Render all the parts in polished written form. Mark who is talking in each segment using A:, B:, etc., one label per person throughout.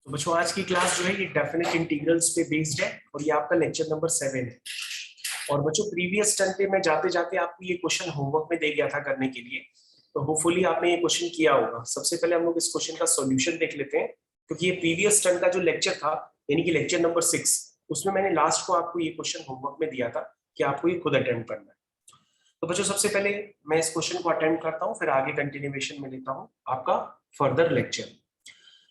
A: तो बच्चों आज की क्लास जो है ये डेफिनेट इंटीग्रल्स पे बेस्ड है और ये आपका लेक्चर नंबर 7 है। और बच्चों प्रीवियस टर्म पे मैं जाते जाते आपको ये क्वेश्चन होमवर्क में दे गया था करने के लिए, तो होपफुली आपने ये क्वेश्चन किया होगा। सबसे पहले हम लोग इस क्वेश्चन का सॉल्यूशन देख लेते हैं, क्योंकि ये प्रीवियस टर्म का जो लेक्चर था यानी कि लेक्चर नंबर 6, उसमें मैंने लास्ट को आपको ये क्वेश्चन होमवर्क में दिया था कि आपको ये खुद अटेम्प्ट करना है। तो बच्चों सबसे पहले मैं इस क्वेश्चन को अटेम्प्ट करता हूँ, फिर आगे कंटिन्यूएशन में लेता हूँ आपका फर्दर लेक्चर।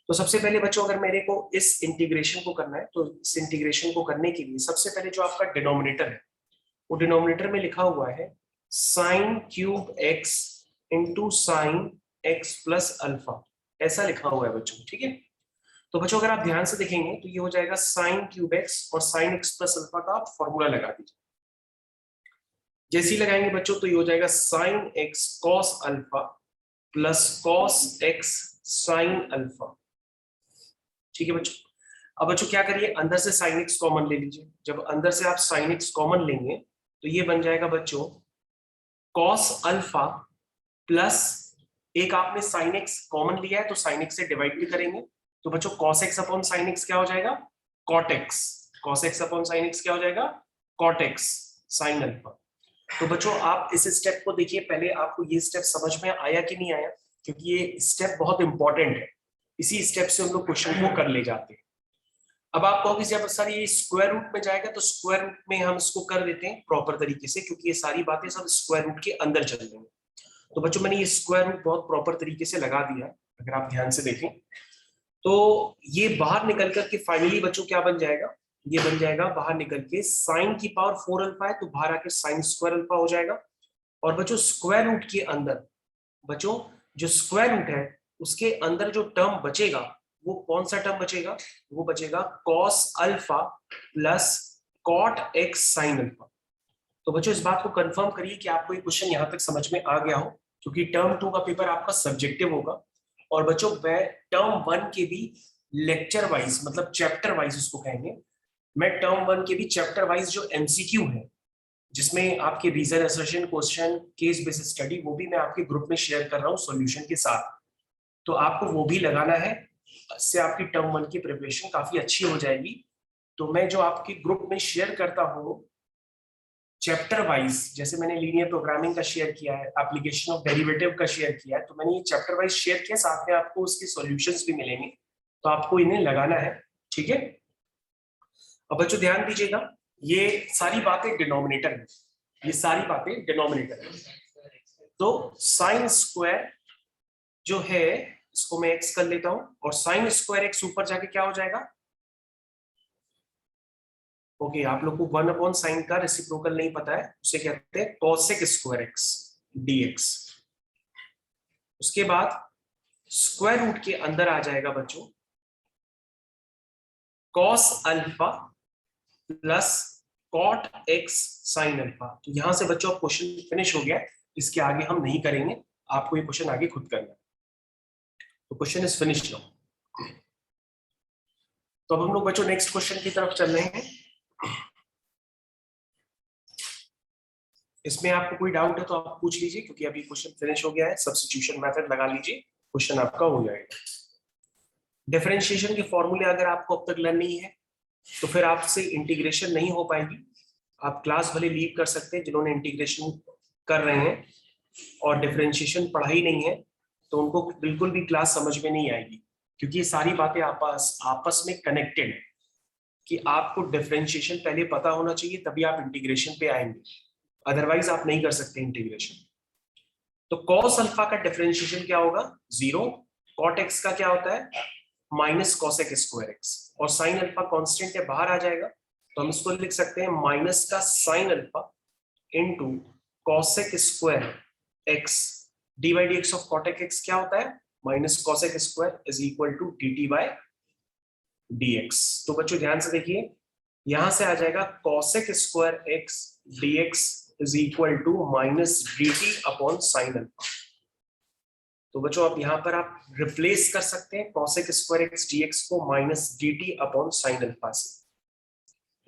A: तो सबसे पहले बच्चों अगर मेरे को इस इंटीग्रेशन को करना है तो इस इंटीग्रेशन को करने के लिए सबसे पहले जो आपका डिनोमिनेटर है वो डिनोमिनेटर में लिखा हुआ है sine cube x into sine x plus alpha, ऐसा लिखा हुआ है बच्चों। ठीक है, तो बच्चों अगर आप ध्यान से देखेंगे तो ये हो जाएगा साइन क्यूब एक्स और साइन एक्स प्लस अल्फा का आप फॉर्मूला लगा दीजिए। जैसे ही लगाएंगे बच्चों तो ये हो जाएगा sine x cos alpha plus cos x sine alpha. ठीक है बच्चों, अब बच्चों क्या करिए, अंदर से साइन एक्स कॉमन ले लीजिए। जब अंदर से आप साइन एक्स कॉमन लेंगे तो ये बन जाएगा बच्चों कॉस अल्फा प्लस एक आपने साइन एक्स कॉमन लिया है तो साइन एक्स से डिवाइड भी करेंगे, तो बच्चों cos x upon sine x क्या हो जाएगा, cot x. Cos x upon sine x क्या हो जाएगा, कॉट एक्स साइन अल्फा। तो बच्चों आप इस स्टेप को देखिए, पहले आपको ये स्टेप समझ में आया कि नहीं आया, क्योंकि ये स्टेप बहुत इंपॉर्टेंट है। इसी स्टेप से हम लोग क्वेश्चन को कर ले जाते हैं। अब आप कहोगे जब सर ये स्क्वायर रूट में जाएगा तो स्क्वायर रूट में हम इसको कर देते हैं प्रॉपर तरीके से, क्योंकि ये सारी बातें सब स्क्वायर रूट के अंदर चल रही हैं। तो बच्चों मैंने ये स्क्वायर रूट बहुत प्रॉपर तरीके से लगा दिया है, अगर आप ध्यान से देखें तो ये बाहर निकल कर के फाइनली बच्चों क्या बन जाएगा, ये बन जाएगा बाहर निकल के साइन की पावर 4 अल्फा है तो बाहर आके साइन स्क्वायर अल्फा हो जाएगा। और बच्चों स्क्वायर रूट के अंदर बच्चों जो स्क्वायर रूट है उसके अंदर जो टर्म बचेगा वो कौन सा टर्म बचेगा, वो बचेगा cos alpha plus cot x sine alpha. तो बच्चों इस बात को कंफर्म करिए कि आपको ये क्वेश्चन यहां तक समझ में आ गया हो, क्योंकि टर्म 2 का पेपर आपका सब्जेक्टिव होगा। और बच्चों मैं टर्म 1 के भी लेक्चर वाइज मतलब चैप्टर वाइज उसको कहेंगे, मैं टर्म 1 के भी चैप्टर वाइज जो एमसीक्यू है जिसमें आपके reason assertion question case based study, वो भी मैं आपके ग्रुप में शेयर कर रहा हूँ सॉल्यूशन के साथ। तो आपको वो भी लगाना है, इससे आपकी टर्म 1 की प्रिपरेशन काफी अच्छी हो जाएगी। तो मैं जो आपके ग्रुप में शेयर करता हूँ चैप्टर वाइज, जैसे मैंने लीनियर प्रोग्रामिंग का शेयर किया है, एप्लीकेशन ऑफ डेरिवेटिव का शेयर किया है, तो मैंने ये चैप्टर वाइज शेयर किया, साथ में आपको उसके सॉल्यूशंस भी मिलेंगे, तो आपको इन्हें लगाना है। ठीक है, अब बच्चों ध्यान दीजिएगा, ये सारी बातें डिनोमिनेटर में, ये सारी बातें डिनोमिनेटर में। तो साइन स्क्वायर जो है इसको मैं एक्स कर लेता हूं और साइन स्क्वायर एक्स ऊपर जाके क्या हो जाएगा, ओके आप लोग को 1 अपॉन साइन का रेसिप्रोकल नहीं पता है, उसे कहते हैं कॉसेक स्क्वायर एक्स डीएक्स। उसके बाद स्क्वायर रूट के अंदर आ जाएगा बच्चों cos alpha plus cot x sine alpha. तो यहां से बच्चों क्वेश्चन फिनिश हो गया, इसके आगे हम नहीं करेंगे, आपको ये क्वेश्चन आगे खुद करना है। तो क्वेश्चन इज फिनिश नाउ। तो अब हम लोग बच्चों नेक्स्ट क्वेश्चन की तरफ चल रहे हैं। इसमें आपको कोई डाउट है तो आप पूछ लीजिए, क्योंकि अभी क्वेश्चन फिनिश हो गया है। सब्स्टिट्यूशन मेथड लगा लीजिए, क्वेश्चन आपका हो जाएगा। डिफरेंशिएशन के फॉर्मूले अगर आपको अब तक लर्न नहीं है तो फिर आपसे इंटीग्रेशन नहीं हो पाएगी। आप क्लास भले लीव कर सकते हैं, जिन्होंने इंटीग्रेशन कर रहे हैं और डिफरेंशिएशन पढ़ा ही नहीं है तो उनको बिल्कुल भी क्लास समझ में नहीं आएगी, क्योंकि ये सारी बातें आपस में कनेक्टेड है कि आपको डिफरेंशिएशन पहले पता होना चाहिए, तभी आप इंटीग्रेशन पे आएंगे, अदरवाइज आप नहीं कर सकते इंटीग्रेशन। तो कॉस अल्फा का डिफरेंशिएशन क्या होगा, 0। कॉट एक्स का क्या होता है, माइनस कॉसेक स्क्वायर एक्स, और साइन अल्फा कांस्टेंट है बाहर आ जाएगा, तो हम इसको लिख सकते हैं माइनस का sine alpha into cosec square x d by d x of cot x क्या होता है, minus cosec square is equal to d t by d x. तो बच्चों ध्यान से देखिए, यहां से आ जाएगा cosec square x D x is equal to minus d t upon sine alpha. तो बच्चों आप यहां पर आप रिप्लेस कर सकते हैं कॉसेक स्क्वायर एक्स डीएक्स को minus d t upon sine alpha से।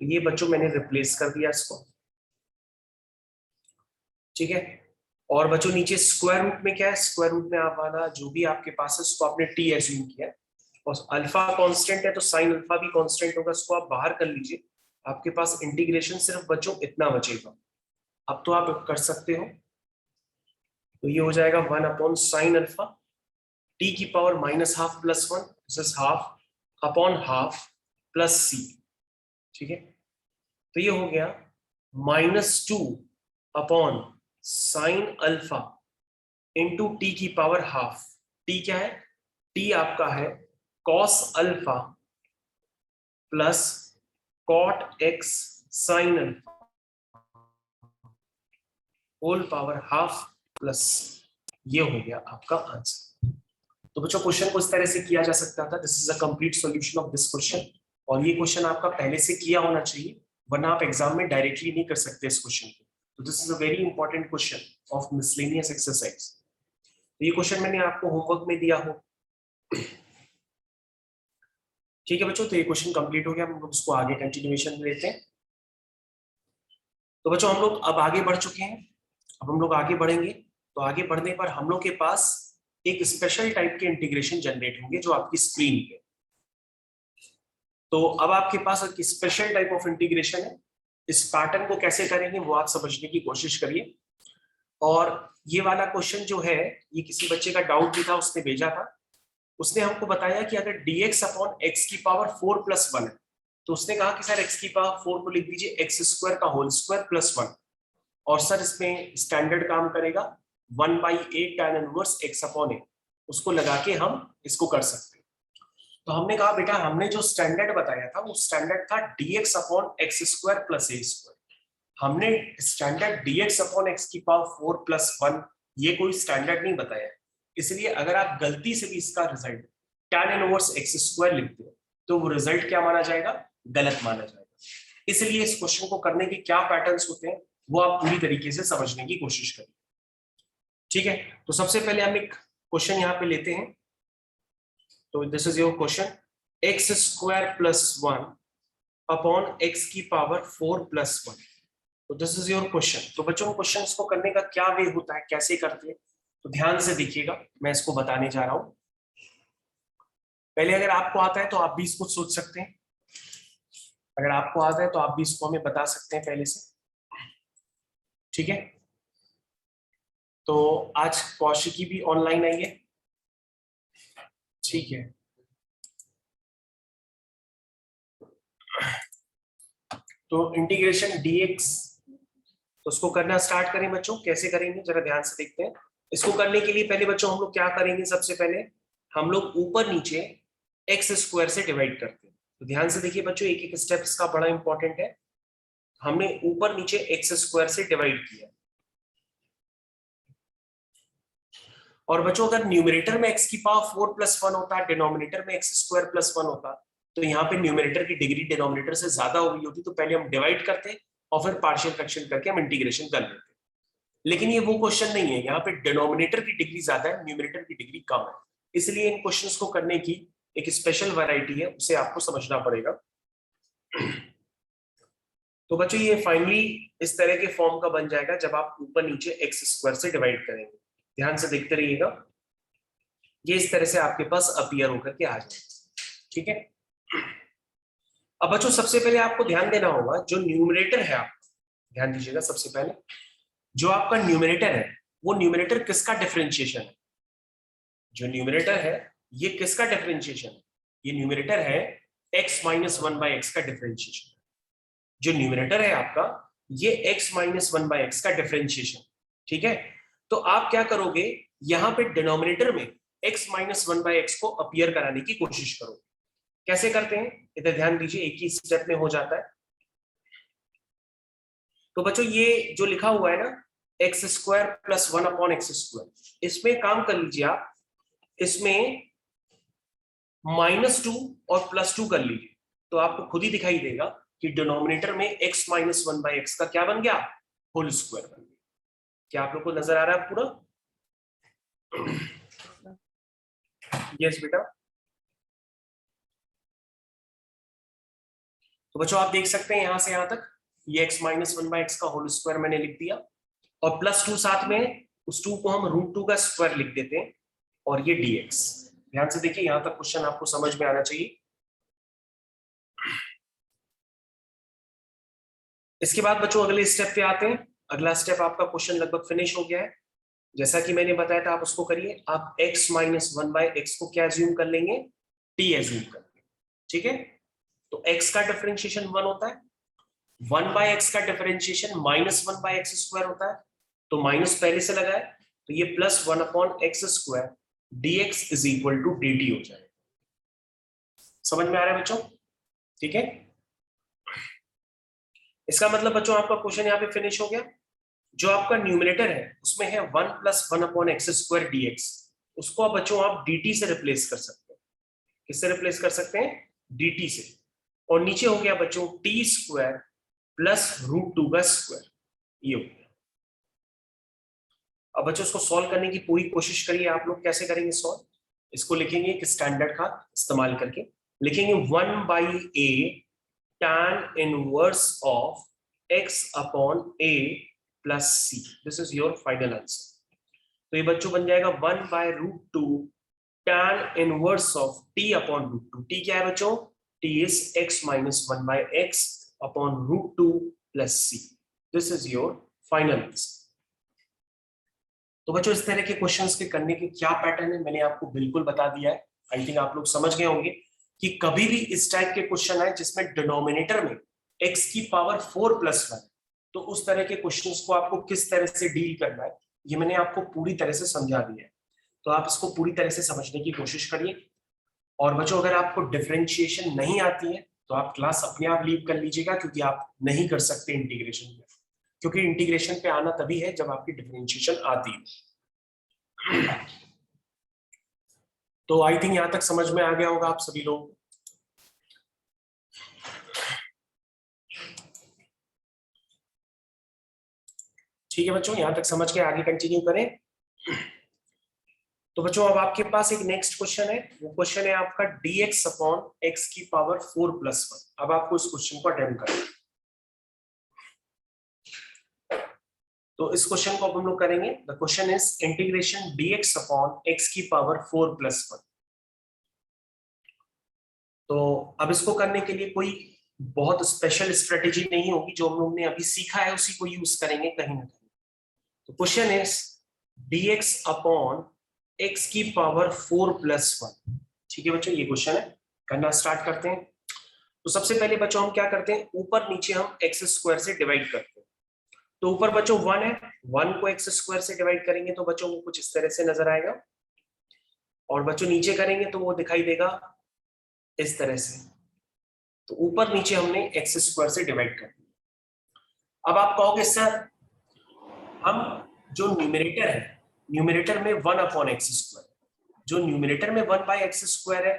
A: तो ये बच्चों मैंने रिप्लेस कर दिया इसको। ठीक है, और बच्चों नीचे स्क्वायर रूट में क्या है, स्क्वायर रूट में आप वाला जो भी आपके पास है उसको आपने टी एज्यूम किया, और अल्फा कांस्टेंट है तो साइन अल्फा भी कांस्टेंट होगा, इसको आप बाहर कर लीजिए, आपके पास इंटीग्रेशन सिर्फ बच्चों इतना बचेगा। अब तो आप कर सकते हो, तो ये हो जाएगा 1 अपॉन साइन अल्फा टी की power minus half plus 1, this is half upon half plus c. ठीक है, तो ये हो गया -2 upon sine alpha into t की पावर हाफ। टी क्या है? टी आपका है cos alpha plus cot x sine alpha whole power half plus, ये हो गया आपका आंसर। तो बच्चों क्वेश्चन को इस तरह से किया जा सकता था। This is a complete solution of this question, और ये क्वेश्चन आपका पहले से किया होना चाहिए, वरना आप एग्जाम में डायरेक्टली नहीं कर सकते इस क्वेश्चन को। तो this is a very important question of miscellaneous exercise. तो ये क्वेश्चन मैंने आपको होमवर्क में दिया हो। ठीक है बच्चों, तो ये क्वेश्चन कंप्लीट हो गया, हम लोग इसको आगे कंटिन्यूएशन में लेते हैं। तो बच्चों हम लोग अब आगे बढ़ चुके हैं, अब हम लोग आगे बढ़ेंगे। तो आगे बढ़ने पर हम लोग के पास एक स्पेशल टाइप के इंटीग्रेशन जनरेट होंगे जो आपकी स्क्रीन पे। तो अब आपके पास एक स्पेशल टाइप ऑफ इंटीग्रेशन है, इस पैटर्न को कैसे करेंगे वो आप समझने की कोशिश करिए। और ये वाला क्वेश्चन जो है, ये किसी बच्चे का डाउट भी था, उसने भेजा था। उसने हमको बताया कि अगर dx अपॉन एक्स की पावर 4 प्लस 1 है, तो उसने कहा कि सर एक्स की पावर 4 को लिख दीजिए एक्स स्क्वायर का होल स्क्वायर प्लस 1, और सर इसमें स्टैंडर्ड काम करेगा 1/8 tan इनवर्स x अपॉन ए, उसको लगा के हम इसको कर सकते हैं। तो हमने कहा बेटा हमने जो स्टैंडर्ड बताया था वो स्टैंडर्ड था dx upon x square plus a square. हमने स्टैंडर्ड dx अपॉन एक्स की पावर 4 प्लस 1 ये कोई स्टैंडर्ड नहीं बताया, इसलिए अगर आप गलती से भी इसका result tan inverse x square लिखते हो तो वो रिजल्ट क्या माना जाएगा? गलत माना जाएगा। इसलिए इस क्वेश्चन को करने के क्या पैटर्न्स होते हैं वो आप पूरी तरीके से समझने की कोशिश करिए। ठीक है, तो सबसे पहले हम एक क्वेश्चन यहाँ पे लेते हैं। तो this is your question, x square plus 1 upon x की पावर 4 प्लस 1। तो दिस इज योर क्वेश्चन। तो बच्चों क्वेश्चंस को करने का क्या वे होता है, कैसे करते हैं, तो ध्यान से देखिएगा, मैं इसको बताने जा रहा हूं। पहले अगर आपको आता है तो आप भी इसको सोच सकते हैं, अगर आपको आता है तो आप भी इसको हमें बता सकते हैं पहले से। ठीक है, तो आज कौशिकी भी ऑनलाइन आई है। ठीक है, तो इंटीग्रेशन dx, तो उसको करना स्टार्ट करें बच्चों। कैसे करेंगे जरा ध्यान से देखते हैं। इसको करने के लिए पहले बच्चों हम लोग क्या करेंगे, सबसे पहले हम लोग ऊपर नीचे एक्स स्क्वायर से डिवाइड करते हैं। तो ध्यान से देखिए बच्चों, एक एक स्टेप इसका बड़ा इंपॉर्टेंट है। हमने ऊपर नीचे एक्स स्क्वायर से डिवाइड किया, और बच्चों अगर न्यूमरेटर में x की पावर 4 प्लस 1 होता, डिनोमिनेटर में एक्स स्क्वायर प्लस 1 होता, तो यहाँ पे न्यूमरेटर की डिग्री डिनोमिनेटर से ज्यादा हो गई होती, तो पहले हम डिवाइड करते और फिर पार्शियल फ्रैक्शन करके हम इंटीग्रेशन कर लेते। लेकिन ये वो क्वेश्चन नहीं है, यहाँ पे डिनोमिनेटर की डिग्री ज्यादा है, न्यूमरेटर की डिग्री कम है, इसलिए इन क्वेश्चंस को करने की एक स्पेशल वैरायटी है, उसे आपको समझना पड़ेगा। तो बच्चों ये फाइनली इस तरह के फॉर्म का बन जाएगा जब आप ऊपर नीचे एक्स स्क्वायर से डिवाइड करेंगे। ध्यान से देखते रहिएगा, ये इस तरह से आपके पास अपीयर होकर के आ जाएगा। ठीक है, अब बच्चों सबसे पहले आपको ध्यान देना होगा, जो न्यूमरेटर है, आप ध्यान दीजिएगा, सबसे पहले जो आपका न्यूमरेटर है वो न्यूमरेटर किसका डिफरेंशिएशन है? जो न्यूमरेटर है ये किसका डिफरेंशिएशन है? ये न्यूमरेटर है x माइनस 1/x का डिफरेंशिएशन। जो न्यूमरेटर है आपका ये x माइनस 1/x का डिफरेंशिएशन। ठीक है, तो आप क्या करोगे, यहां पे डिनोमिनेटर में x माइनस 1/x को अपीयर कराने की कोशिश करो। कैसे करते हैं इधर ध्यान दीजिए, एक ही स्टेप में हो जाता है। तो बच्चों ये जो लिखा हुआ है ना x square plus 1 upon x square, इसमें काम कर लीजिए आप, इसमें -2 और +2 कर लीजिए, तो आपको खुद ही दिखाई देगा कि डिनोमिनेटर में x माइनस 1/x का क्या बन गया, होल स्क्वायर बन गया। क्या आप लोग को नजर आ रहा है पूरा? यस बेटा। तो बच्चों आप देख सकते हैं यहां से यहां तक ये x माइनस 1/x का होल स्क्वायर मैंने लिख दिया, और +2 साथ में, उस 2 को हम √2 का स्क्वायर लिख देते हैं, और ये dx। ध्यान से देखिए, यहां तक क्वेश्चन आपको समझ में आना चाहिए। इसके बाद बच्चों अगले स्टेप पे आते हैं। अगला स्टेप आपका क्वेश्चन लगभग फिनिश हो गया है। जैसा कि मैंने बताया था आप उसको करिए। आप x माइनस 1/x को क्या एज्यूम कर लेंगे, t एज्यूम कर लेंगे, ठीक है। तो x का डिफरेंशिएशन 1 होता है, 1/x का डिफरेंशिएशन -1/x² होता है। तो माइनस पहले से लगा है, तो ये +1/x² dx is equal to dt हो जाएगा। समझ में आ रहा है बच्चों, ठीक है। इसका मतलब बच्चों आपका क्वेश्चन यहाँ पे फिनिश हो गया। जो आपका न्यूमरेटर है उसमें है 1 + 1/x² dx, उसको आप बच्चों आप dt से रिप्लेस कर सकते हैं। किससे रिप्लेस कर सकते हैं, dt से। और नीचे हो गया बच्चों t² + √2 का स्क्वायर, ये हो गया। अब बच्चों इसको सॉल्व करने की पूरी कोशिश करिए। आप लोग कैसे करेंगे सॉल्व, इसको लिखेंगे एक स्टैंडर्ड का इस्तेमाल करके। लिखेंगे 1/a tan inverse of x/a + c, this is your final answer. तो ये बच्चों बन जाएगा 1/√2 tan inverse of t/√2। t क्या है बच्चों, t is x minus 1/x upon √2 plus c, this is your final answer। तो बच्चों इस तरह के क्वेश्चंस के करने के क्या पैटर्न है मैंने आपको बिल्कुल बता दिया है। आई थिंक आप लोग समझ गए होंगे कि कभी भी इस टाइप के क्वेश्चन आए जिसमें डिनोमिनेटर में x की पावर 4 + 1, तो उस तरह के क्वेश्चंस को आपको किस तरह से डील करना है ये मैंने आपको पूरी तरह से समझा दिया है। तो आप इसको पूरी तरह से समझने की कोशिश करिए। और बच्चों अगर आपको डिफरेंशिएशन नहीं आती है तो आप क्लास अपने आप लीव कर लीजिएगा, क्योंकि आप नहीं कर सकते इंटीग्रेशन में, क्योंकि इंटीग्रेशन पे आना तभी है जब आपकी डिफरेंशिएशन आती है। तो आई थिंक यहां तक समझ में आ गया होगा आप सभी लोग। ठीक है बच्चों, यहां तक समझ के आगे कंटिन्यू करें। तो बच्चों अब आपके पास एक नेक्स्ट क्वेश्चन है, वो क्वेश्चन है आपका dx/x की पावर 4 + 1। अब आपको इस क्वेश्चन को अटेम्प्ट करना है। तो इस क्वेश्चन को अब हम लोग करेंगे। The question is integration dx/x की पावर 4 + 1। तो अब इसको करने के लिए कोई बहुत स्पेशल स्ट्रेटेजी नहीं होगी, जो हम लोग ने अभी सीखा है उसी को यूज करेंगे कहीं ना कहीं। तो क्वेश्चन इज dx/x की पावर 4 + 1। ठीक है बच्चों, ये क्वेश्चन है, करना स्टार्ट करते हैं। तो सबसे पहले बच्चों हम क्या करते हैं, ऊपर नीचे हम x² से डिवाइड करते हैं। तो ऊपर बच्चों 1 है, 1 को x² से डिवाइड करेंगे तो बच्चों को कुछ इस तरह से नजर आएगा। और बच्चों नीचे करेंगे तो वो दिखाई देगा इस तरह से। तो ऊपर नीचे हमने x² से डिवाइड कर दिया। अब आप कहोगे सर हम जो न्यूमरेटर है, न्यूमरेटर में 1/x², जो न्यूमरेटर में 1/x² है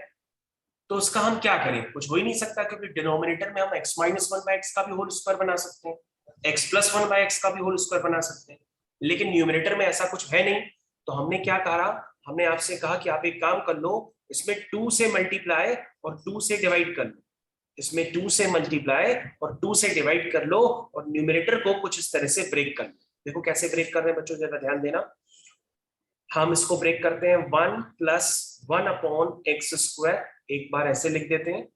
A: तो उसका हम क्या करें, कुछ हो ही नहीं सकता, क्योंकि डिनोमिनेटर में हम x - 1/x का भी होल स्क्वायर बना सकते हैं, x + 1/x का भी होल स्क्वायर बना सकते हैं, लेकिन न्यूमरेटर में ऐसा कुछ है नहीं। तो हमने क्या कहा, हमने आपसे कहा कि आप एक काम कर लो, इसमें 2 से मल्टीप्लाई और 2 से डिवाइड कर लो, इसमें 2 से मल्टीप्लाई और 2 से डिवाइड कर लो, और न्यूमरेटर को कुछ इस तरह से ब्रेक कर लो। देखो कैसे ब्रेक कर रहे हैं बच्चों, जरा ध्यान देना। हम इसको ब्रेक करते हैं 1 + 1/x², एक बार ऐसे लिख देते हैं,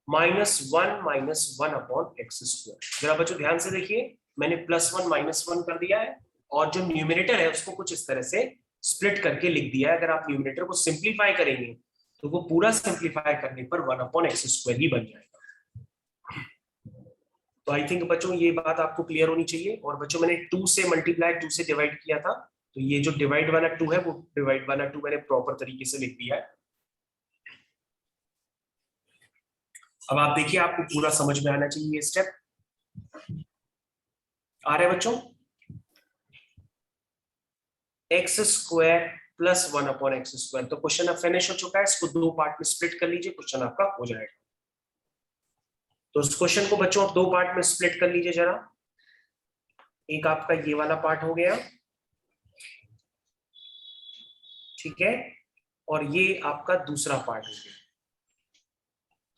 A: -1 - 1/x²। जरा बच्चों ध्यान से देखिए, मैंने +1 -1 कर दिया है, और जो न्यूमरेटर है उसको कुछ इस तरह से स्प्लिट करके लिख दिया है। अगर आप न्यूमरेटर को सिंप्लीफाई करेंगे तो वो पूरा सिंप्लीफाई करने पर 1/x² ही बन जाएगा। तो आई थिंक बच्चों ये बात आपको क्लियर होनी चाहिए। और बच्चों मैंने 2 से मल्टीप्लाई 2 से डिवाइड किया था, तो ये जो डिवाइड वाला 2 है वो डिवाइड वाला 2 मैंने प्रॉपर तरीके से लिख दिया है। अब आप देखिए, आपको पूरा समझ में आना चाहिए ये स्टेप। आ रहे बच्चों, x² + 1/x²। तो क्वेश्चन अब फिनिश हो चुका है, इसको 2 पार्ट में स्प्लिट कर लीजिए, क्वेश्चन आपका हो जाएगा। तो इस क्वेश्चन को बच्चों आप 2 पार्ट में स्प्लिट कर लीजिए जरा। एक आपका ये वाला पार्ट हो गया, ठीक है, और ये आपका दूसरा पार्ट हो गया।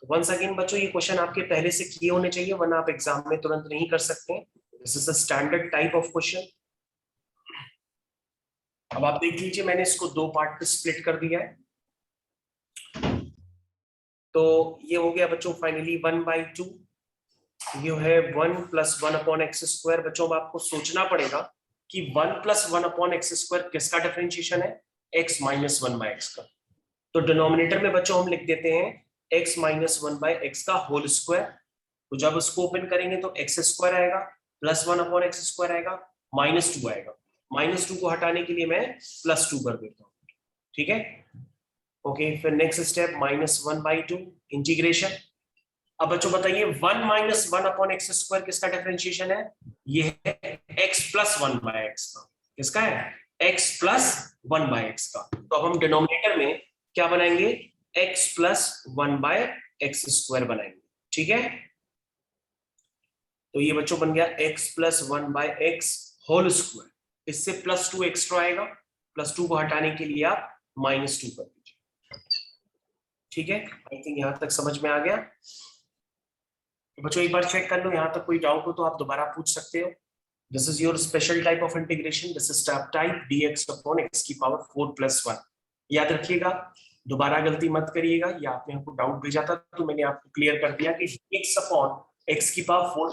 A: तो वंस अगेन बच्चों ये क्वेश्चन आपके पहले से किए होने चाहिए, वरना आप एग्जाम में तुरंत नहीं कर सकते। This is the standard type of question. अब आप देख लीजिए, मैंने इसको 2 पार्ट में स्प्लिट कर दिया है। तो ये हो गया बच्चों फाइनली 1/2, ये है 1 + 1/x²। बच्चों अब आपको सोचना पड़ेगा कि 1 + 1/x² किसका डिफरेंशिएशन है, x - 1/x का। तो डिनोमिनेटर में बच्चों हम लिख देते हैं x - 1/x का होल स्क्वायर। तो जब उसको ओपन करेंगे तो x² आएगा, +1/x² आएगा, -2 आएगा। -2 को हटाने के लिए मैं +2 कर देता हूँ, ठीक है। ओके, फिर नेक्स्ट स्टेप -1/2 इंटीग्रेशन। अब बच्चों बताइए 1 - 1/x² किसका डिफरेंशिएशन है, ये है x + 1/x का। किसका है, x + 1/x का। तो अब हम डिनोमिनेटर में क्या बनाएंगे, x + 1/x² बनाएंगे, ठीक है। तो ये बच्चों बन गया x + 1/x होल स्क्वायर। इससे +2 एक्स्ट्रा आएगा, +2 को हटाने के लिए आप -2 कर दीजिए, ठीक है। आई थिंक यहां तक समझ में आ गया। तो बच्चों एक बार चेक कर लो, यहां तक कोई डाउट हो तो आप दोबारा पूछ सकते हो। This is your special type of integration, this is type dx/x⁴ + 1। याद रखिएगा, दोबारा गलती मत करिएगा। ये आपने हमको डाउट भेजा था तो मैंने आपको क्लियर कर दिया कि dx/x⁴ + 1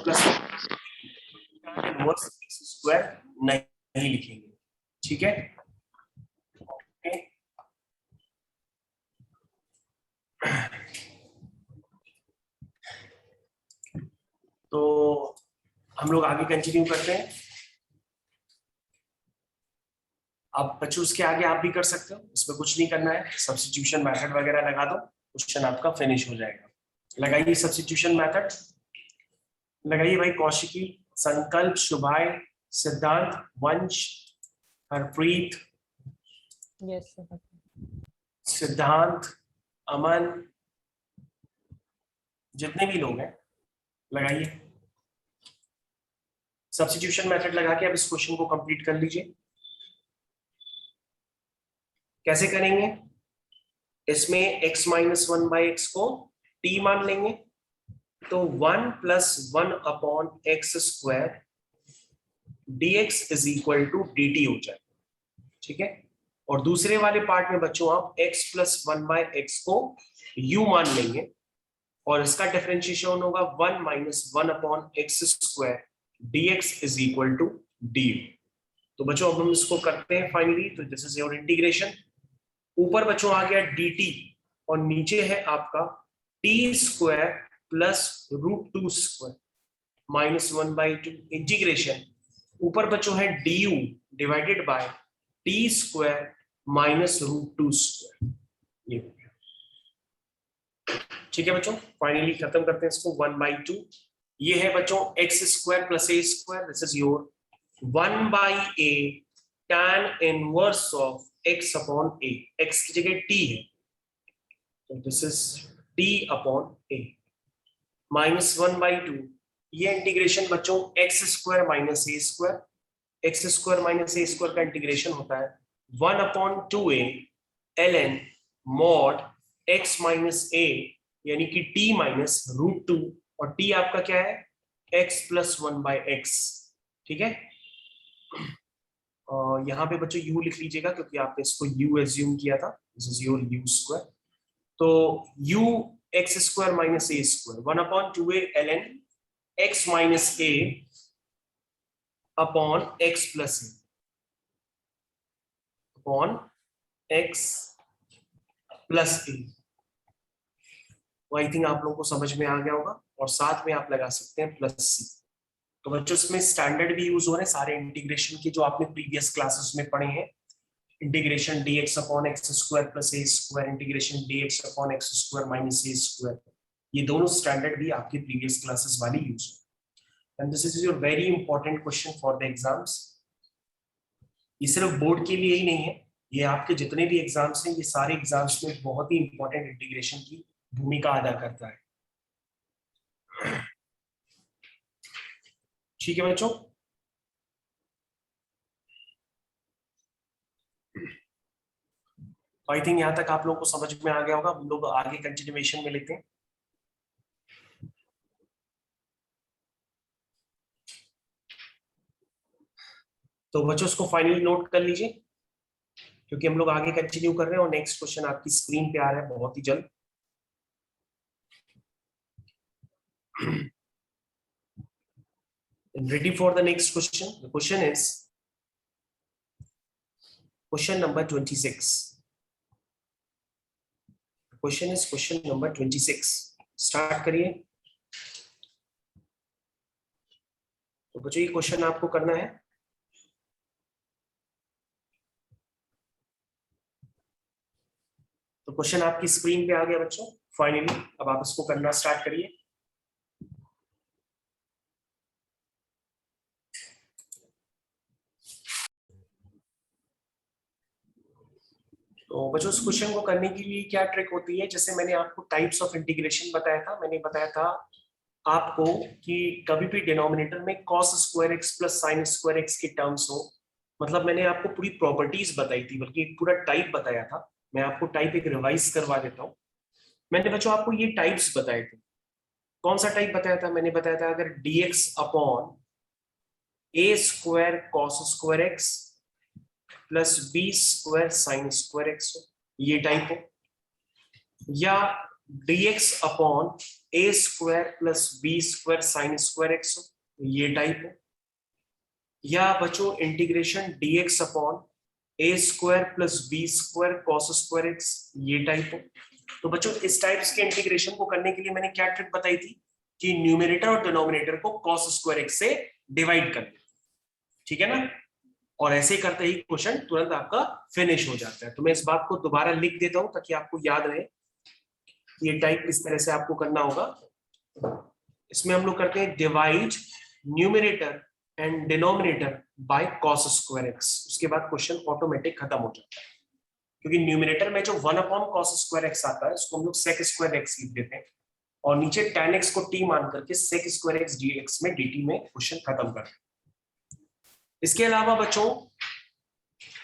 A: इनवर्स x² नहीं लिखेंगे, ठीक है। तो हम लोग आगे कंटिन्यू करते हैं। अब बच्चों उसके आगे आप भी कर सकते हो, इसमें कुछ नहीं करना है, सब्स्टिट्यूशन मेथड वगैरह लगा दो, क्वेश्चन आपका फिनिश हो जाएगा। लगाइए सब्स्टिट्यूशन मेथड, लगाइए भाई। कौशिकी, संकल्प, शुभाय, सिद्धांत, वंश, हरप्रीत,
B: यस
A: सिद्धांत, अमन, जितने भी लोग हैं लगाइए सब्स्टिट्यूशन मेथड लगा के अब इस क्वेश्चन को कंप्लीट कर लीजिए। कैसे करेंगे, इसमें x - 1/x को t मान लेंगे, तो 1 + 1/x² dx = dt हो जाएगा, ठीक है। और दूसरे वाले पार्ट में बच्चों आप x + 1/x को u मान लेंगे और इसका डिफरेंशिएशन होगा 1 - 1/x² dx = du। तो बच्चों अब हम इसको करते हैं फाइनली। तो दिस इज योर इंटीग्रेशन। ऊपर बच्चों आ गया dt और नीचे है आपका t² + √2² -1/2 इंटीग्रेशन। ऊपर बच्चों है du डिवाइडेड बाय t² -√2²। ये हो गया, ठीक है बच्चों। फाइनली खत्म करते हैं इसको 1/2। ये है बच्चों x² + a²। This is your 1/a tan inverse of x/a। x की जगह t है, तो दिस इज t/a -1/2। ये इंटीग्रेशन बच्चों x² - a², x² - a² का इंटीग्रेशन होता है 1/2a ln mod x - a, यानी कि t - √2, और t आपका क्या है, x + 1/x, ठीक है। यहाँ पे बच्चों u लिख लीजिएगा क्योंकि आपने इसको u एज्यूम किया था। This is your u²। तो u x² - a², 1/2a ln x - a upon x + a upon x + a। I think आप लोगों को समझ में आ गया होगा, और साथ में आप लगा सकते हैं +c। तो बच्चों इसमें स्टैंडर्ड भी यूज हो रहे हैं सारे इंटीग्रेशन के जो आपने प्रीवियस क्लासेस में पढ़े हैं। Integration dx/x² + a², integration dx/x² - a², ये दोनों स्टैंडर्ड भी आपके प्रीवियस क्लासेस वाली यूज हो। And this is your very important question for the exams. ये सिर्फ बोर्ड के लिए ही नहीं है, ये आपके जितने भी एग्जाम्स हैं, ये सारे एग्जाम्स में बहुत ही इंपॉर्टेंट इंटीग्रेशन की भूमिका अदा करता है, ठीक है बच्चों। आई थिंक यहाँ तक आप लोगों को समझ में आ गया होगा। हम लोग आगे कंटिन्यूएशन में लेते हैं। तो बच्चों इसको फाइनली नोट कर लीजिए क्योंकि हम लोग आगे कंटिन्यू कर रहे हैं और नेक्स्ट क्वेश्चन आपकी स्क्रीन पे आ रहा है बहुत ही जल्द। Ready for the next question? The question is question number 26. Question is question number 26. Start करिए। तो बच्चों ये क्वेश्चन आपको करना है। तो क्वेश्चन आपकी स्क्रीन पे आ गया बच्चों फाइनली। अब आप इसको करना स्टार्ट करिए। तो बच्चों इस क्वेश्चन को करने के लिए क्या ट्रिक होती है, जैसे मैंने आपको टाइप्स ऑफ इंटीग्रेशन बताया था, मैंने बताया था आपको कि कभी भी डिनोमिनेटर में cos square x plus sign square x के टर्म्स हो, मतलब मैंने आपको पूरी प्रॉपर्टीज बताई थी, बल्कि एक पूरा टाइप बताया था। मैं आपको टाइप एक रिवाइज करवा देता हूँ। मैंने बच्चों आपको ये टाइप्स बताए थे। कौन सा टाइप बताया था? मैंने बताया था अगर dx upon a square cos square x plus b square sine square x हो, ये टाइप हो, या dx upon a square plus b square sine square x हो, ये टाइप हो, या बच्चों integration dx upon a square plus b square cos square x, ये टाइप हो। तो बच्चों इस टाइप्स के इंटीग्रेशन को करने के लिए मैंने क्या ट्रिक बताई थी कि न्यूमरेटर और डिनोमिनेटर को कॉस स्क्वायर एक्स से डिवाइड कर दे, ठीक है ना। और ऐसे करते ही क्वेश्चन तुरंत आपका फिनिश हो जाता है। तो मैं इस बात को दोबारा लिख देता हूं ताकि आपको याद रहे ये टाइप किस तरह से आपको करना होगा। इसमें हम लोग करते हैं divide numerator and denominator by cos square x, उसके बाद क्वेश्चन ऑटोमेटिक खत्म हो जाता है। क्योंकि न्यूमरेटर में जो 1 अपॉन कॉस स्क्वायर एक्स आता है उसको हम लोग सेक स्क्वायर एक्स लिख देते हैं, और नीचे tan x को t मान करके सेक स्क्वायर एक्स dx में dt में क्वेश्चन खत्म करते हैं। इसके अलावा बच्चों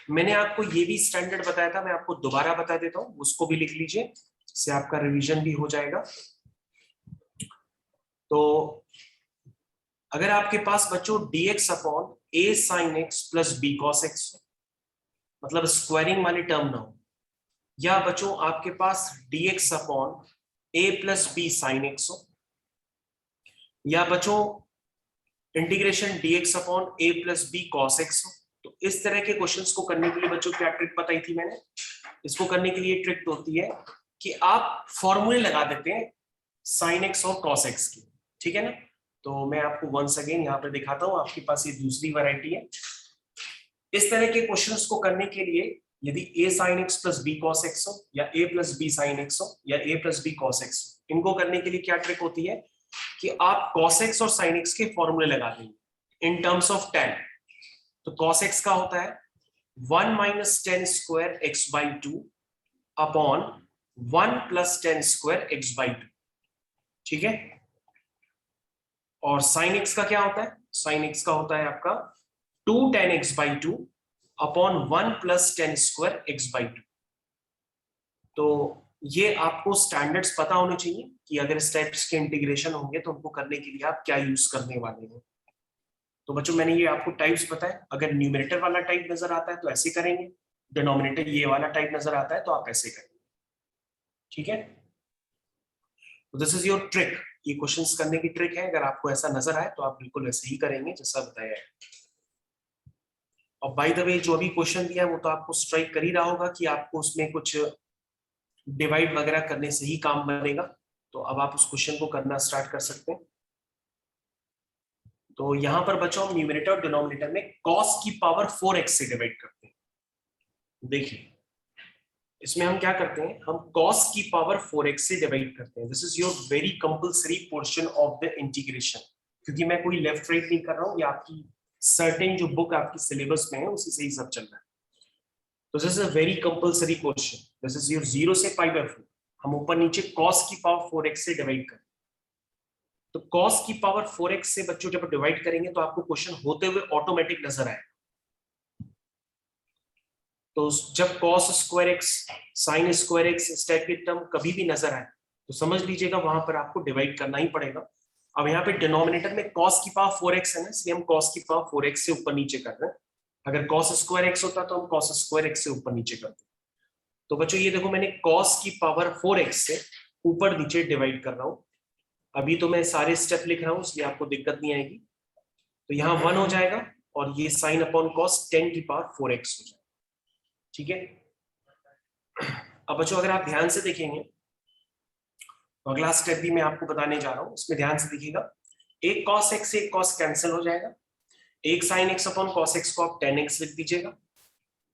A: मैंने आपको ये भी स्टैंडर्ड बताया था, मैं आपको दोबारा बता देता हूं, उसको भी लिख लीजिए, इससे आपका रिवीजन भी हो जाएगा। तो अगर आपके पास बच्चों dx अपॉन a sin x plus b cos x, मतलब स्क्वायरिंग वाली टर्म ना हो, या बच्चों आपके पास dx अपॉन a plus B sine x हो, या बच्चों इंटीग्रेशन dx अपॉन a plus B cos x हो। तो इस तरह के क्वेश्चंस को करने के लिए बच्चों क्या ट्रिक बताई थी मैंने? इसको करने के लिए ट्रिक होती है कि आप फॉर्मूले लगा देते हैं साइन एक्स और कॉस एक्स की, ठीक है ना। तो मैं आपको वंस अगेन यहाँ पे दिखाता हूँ, आपके पास ये दूसरी वैरायटी है। इस तरह के क्वेश्चंस को करने के लिए यदि a sin x plus b cos x हो, या a plus b sin x हो, या a plus b cos x हो, इनको करने के लिए क्या ट्रिक होती है कि आप cos x और sin x के फॉर्मूले लगा देंगे इन टर्म्स ऑफ tan। तो cos x का होता है 1 minus ten square x by two upon 1 plus ten square x by two, ठीक है। और sin x का क्या होता है? sin x का होता है आपका 2 tan x by two upon 1 plus ten square x by two. तो ये आपको स्टैंडर्ड्स पता होने चाहिए कि अगर स्टेप्स के इंटीग्रेशन होंगे तो उनको करने के लिए आप क्या यूज करने वाले हैं। तो बच्चों मैंने ये आपको टाइप्स बताए, अगर न्यूमरेटर वाला टाइप नजर आता है तो ऐसे करेंगे, डिनोमिनेटर ये वाला टाइप नजर आता है तो आप ऐसे करेंगे, ठीक है। दिस इज योर ट्रिक, ये क्वेश्चंस करने की ट्रिक है। अगर आपको ऐसा नजर आए तो आप बिल्कुल वैसे ही करेंगे जैसा बताया है। और बाय द वे जो अभी क्वेश्चन दिया है वो तो आपको स्ट्राइक कर ही रहा होगा कि आपको उसमें कुछ डिवाइड वगैरह करने से ही काम बनेगा। तो अब आप उस क्वेश्चन को करना स्टार्ट कर सकते हैं। तो यहां पर बच्चों हम न्यूमरेटर और डिनोमिनेटर में cos की पावर 4x से डिवाइड करते हैं। देखिए इसमें हम क्या करते हैं, हम cos की पावर 4x से डिवाइड करते हैं। This is your very compulsory portion of the integration, क्योंकि मैं कोई लेफ्ट राइट नहीं कर रहा हूं, ये आपकी सर्टेन जो बुक आपकी सिलेबस में है उसी से ही सब चल रहा है। तो this is a very compulsory question, this is your 0 से π/4, हम ऊपर नीचे cos की पावर 4x से डिवाइड करें। तो cos की पावर 4x से बच्चों जब डिवाइड करेंगे तो आपको क्वेश्चन होते हुए ऑटोमेटिक नजर आएगा। तो जब cos square x sign square x इस टाइप की टर्म कभी भी नजर आए तो समझ लीजिएगा वहां पर आपको डिवाइड करना ही पड़ेगा। अब यहाँ पे डिनोमिनेटर में cos की पावर 4x है ना, इसलिए हम cos की पावर 4x से ऊपर नीचे कर रहे हैं। अगर cos स्क्वायर एक्स होता तो हम cos स्क्वायर एक्स से ऊपर नीचे करते। तो बच्चों ये देखो मैंने cos की पावर 4x से ऊपर नीचे डिवाइड कर रहा हूं। अभी तो मैं सारे स्टेप लिख रहा हूँ इसलिए आपको दिक्कत नहीं आएगी। तो यहाँ 1 हो जाएगा और ये साइन अपॉन कॉस 10 की पावर 4x हो जाएगा। ठीक है, अब बच्चों अगर आप ध्यान से देखेंगे तो अगला स्टेप भी मैं आपको बताने जा रहा हूँ, इसमें ध्यान से देखिएगा। एक cos x से एक cos कैंसिल हो जाएगा, एक sin x upon cos x को आप tan x लिख दीजिएगा।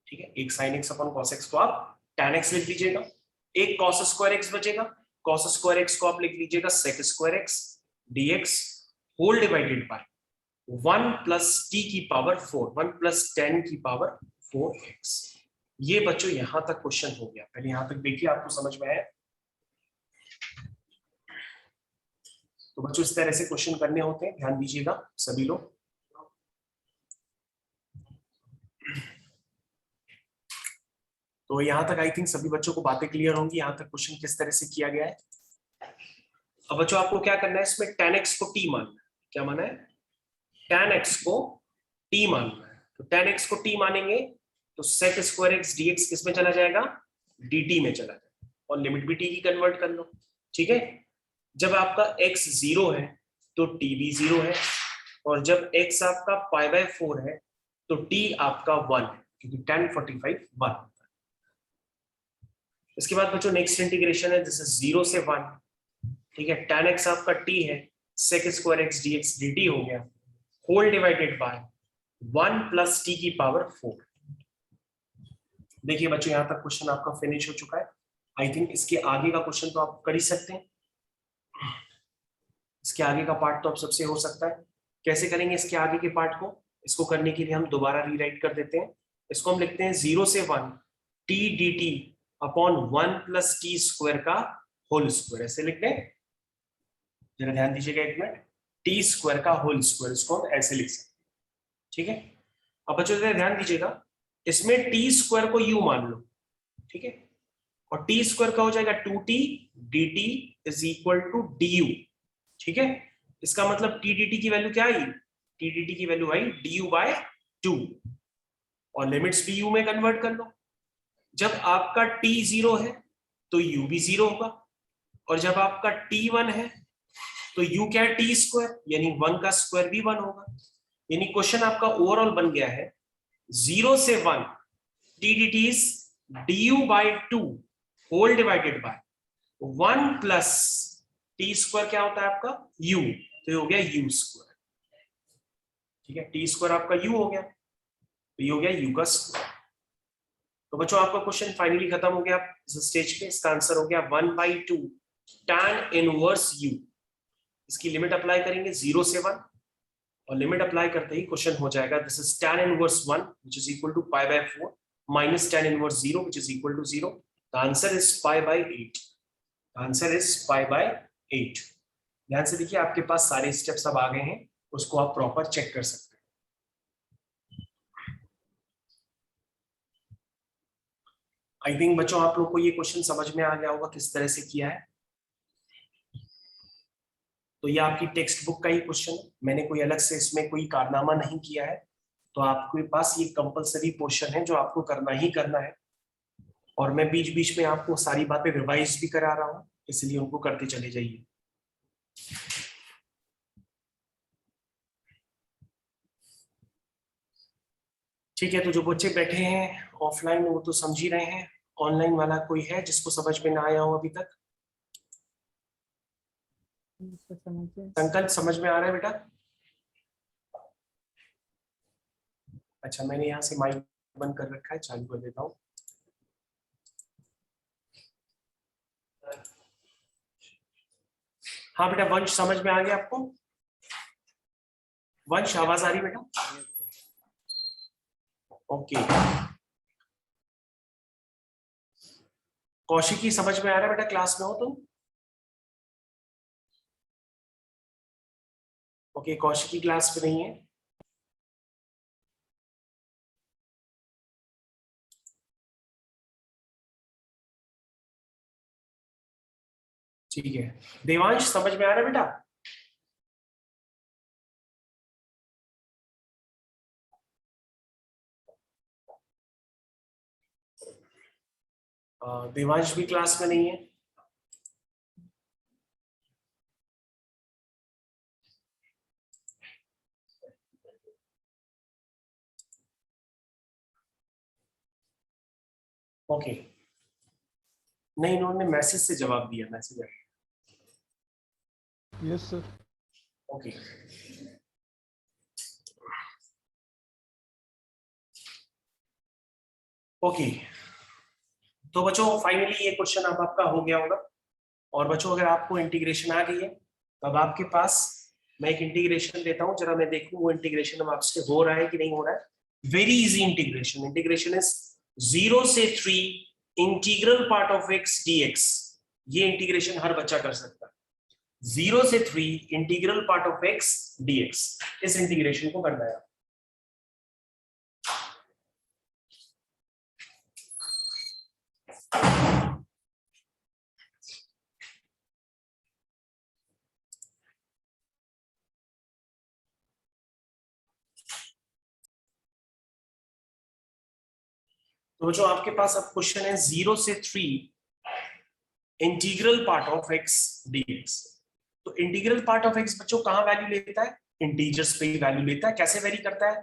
A: ठीक है, एक sin x upon cos x को आप tan x लिख दीजिएगा। एक cos स्क्वायर x बचेगा, cos स्क्वायर x को आप लिख लीजिएगा sec square x dx whole divided by 1 plus t की पावर 4, 1 प्लस 10 की पावर 4x। ये बच्चों यहां तक क्वेश्चन हो गया। पहले यहां तक देखिए, आपको समझ में आया? तो बच्चों इस तरह से क्वेश्चन करने होते हैं, ध्यान दीजिएगा सभी लोग। तो यहां तक आई थिंक सभी बच्चों को बातें क्लियर होंगी, यहां तक क्वेश्चन किस तरह से किया गया है। अब बच्चों आपको क्या करना है, इसमें tan x को t मानना है। क्या माना है? tan x को t मानना है। तो tan x को t मानेंगे तो sec स्क्वायर x dx किस में चला जाएगा? dt में चला जाएगा, और लिमिट भी t की कन्वर्ट कर लो। ठीक है, जब आपका x 0 है तो t भी 0 है, और जब x आपका π/4 है तो t आपका 1 है, क्योंकि tan 45 1। इसके बाद बच्चों नेक्स्ट इंटीग्रेशन है, जैसे 0 से 1। ठीक है, tan x आपका t है, sec square x dx dt हो गया, whole divided by 1 plus t की पावर 4। देखिए बच्चों यहां तक क्वेश्चन आपका फिनिश हो चुका है। आई थिंक इसके आगे का क्वेश्चन तो आप कर ही सकते हैं, इसके आगे का पार्ट तो आप सबसे हो सकता है। कैसे करेंगे इसके आगे के पार्ट को? इसको करने के लिए हम दोबारा रीराइट कर देते हैं। इसको हम लिखते हैं 0 से 1 t dt upon 1 plus T square का होल स्क्वायर, ऐसे लिखते हैं। जरा ध्यान दीजिएगा एक मिनट, टी स्क्वायर का होल स्क्वायर, इसको हम ऐसे लिख सकते हैं। ठीक है, अब बच्चों ध्यान दीजिएगा, इसमें टी स्क्वायर को यू मान लो। ठीक है, और टी स्क्वायर का हो जाएगा 2t dt is equal to du। ठीक है, इसका मतलब टी dt की वैल्यू क्या आई? टी dt की वैल्यू आई du बाय 2, और लिमिट्स भी u में कन्वर्ट कर लो। जब आपका t 0 है तो u भी 0 होगा, और जब आपका t 1 है तो u क्या है? टी स्क्वायर, यानी 1 का स्क्वायर भी 1 होगा। यानी क्वेश्चन आपका ओवरऑल बन गया है 0 से 1 t dt इज du बाय 2 whole divided by 1 plus T square क्या होता है आपका? u, तो ये हो गया u स्क्वायर। ठीक है, टी स्क्वायर आपका u हो गया, तो ये हो गया u का स्क्वायर। तो बच्चों आपका क्वेश्चन फाइनली खत्म हो गया इस स्टेज पे। इसका आंसर हो गया 1/2 tan इनवर्स u। इसकी लिमिट अप्लाई करेंगे 0 से 1, और लिमिट अप्लाई करते ही क्वेश्चन हो जाएगा this is tan inverse 1 which is equal to π/4 minus tan inverse 0 which is equal to 0। The answer is π/8। Answer is π/8। ध्यान से देखिए, आपके पास सारे स्टेप्स अब आ गए हैं, उसको आप प्रॉपर चेक कर सकते हैं। आई थिंक बच्चों आप लोग को ये क्वेश्चन समझ में आ गया होगा किस तरह से किया है। तो ये आपकी टेक्स्ट बुक का ही क्वेश्चन है, मैंने कोई अलग से इसमें कोई कारनामा नहीं किया है। तो आपके पास ये कंपलसरी पोर्शन है जो आपको करना ही करना है, और मैं बीच बीच में आपको सारी बातें रिवाइज भी करा रहा हूँ, इसलिए उनको करते चले जाइए। ठीक है, तो जो बच्चे बैठे हैं ऑफलाइन वो तो समझ ही रहे हैं, ऑनलाइन वाला कोई है जिसको समझ में ना आया हो अभी तक? संकल्प समझ में आ रहा है बेटा? अच्छा, मैंने यहाँ से माइक बंद कर रखा है, चालू कर देता हूँ। हाँ बेटा, वंश समझ में आ गया आपको? वंश आवाज आ रही बेटा? ओके। कौशिकी समझ में आ रहा है बेटा? क्लास में हो तुम? ओके, कौशिकी क्लास में नहीं है। ठीक है, देवांश समझ में आ रहा है बेटा? देवांश भी क्लास में नहीं है। ओके, नहीं इन्होंने मैसेज से जवाब दिया, मैसेज है।
C: Yes sir.
A: ओके, ओके, तो बच्चों फाइनली ये क्वेश्चन अब आपका हो गया होगा। और बच्चों अगर आपको इंटीग्रेशन आ गई है तो अब आपके पास मैं एक इंटीग्रेशन देता हूं, जरा मैं देखूं वो इंटीग्रेशन अब आपसे हो रहा है कि नहीं हो रहा है। Very easy integration, integration is 0 से 3 integral part of x dx। ये इंटीग्रेशन हर बच्चा कर सकता है, 0 से 3 integral part of x dx। इस इंटीग्रेशन को करना है। तो जो आपके पास अब क्वेश्चन है 0 से 3 integral part of x dx। तो इंटीग्रल पार्ट ऑफ x बच्चों कहां वैल्यू लेता है? इंटीजर्स पे वैल्यू लेता है। कैसे वेरी करता है?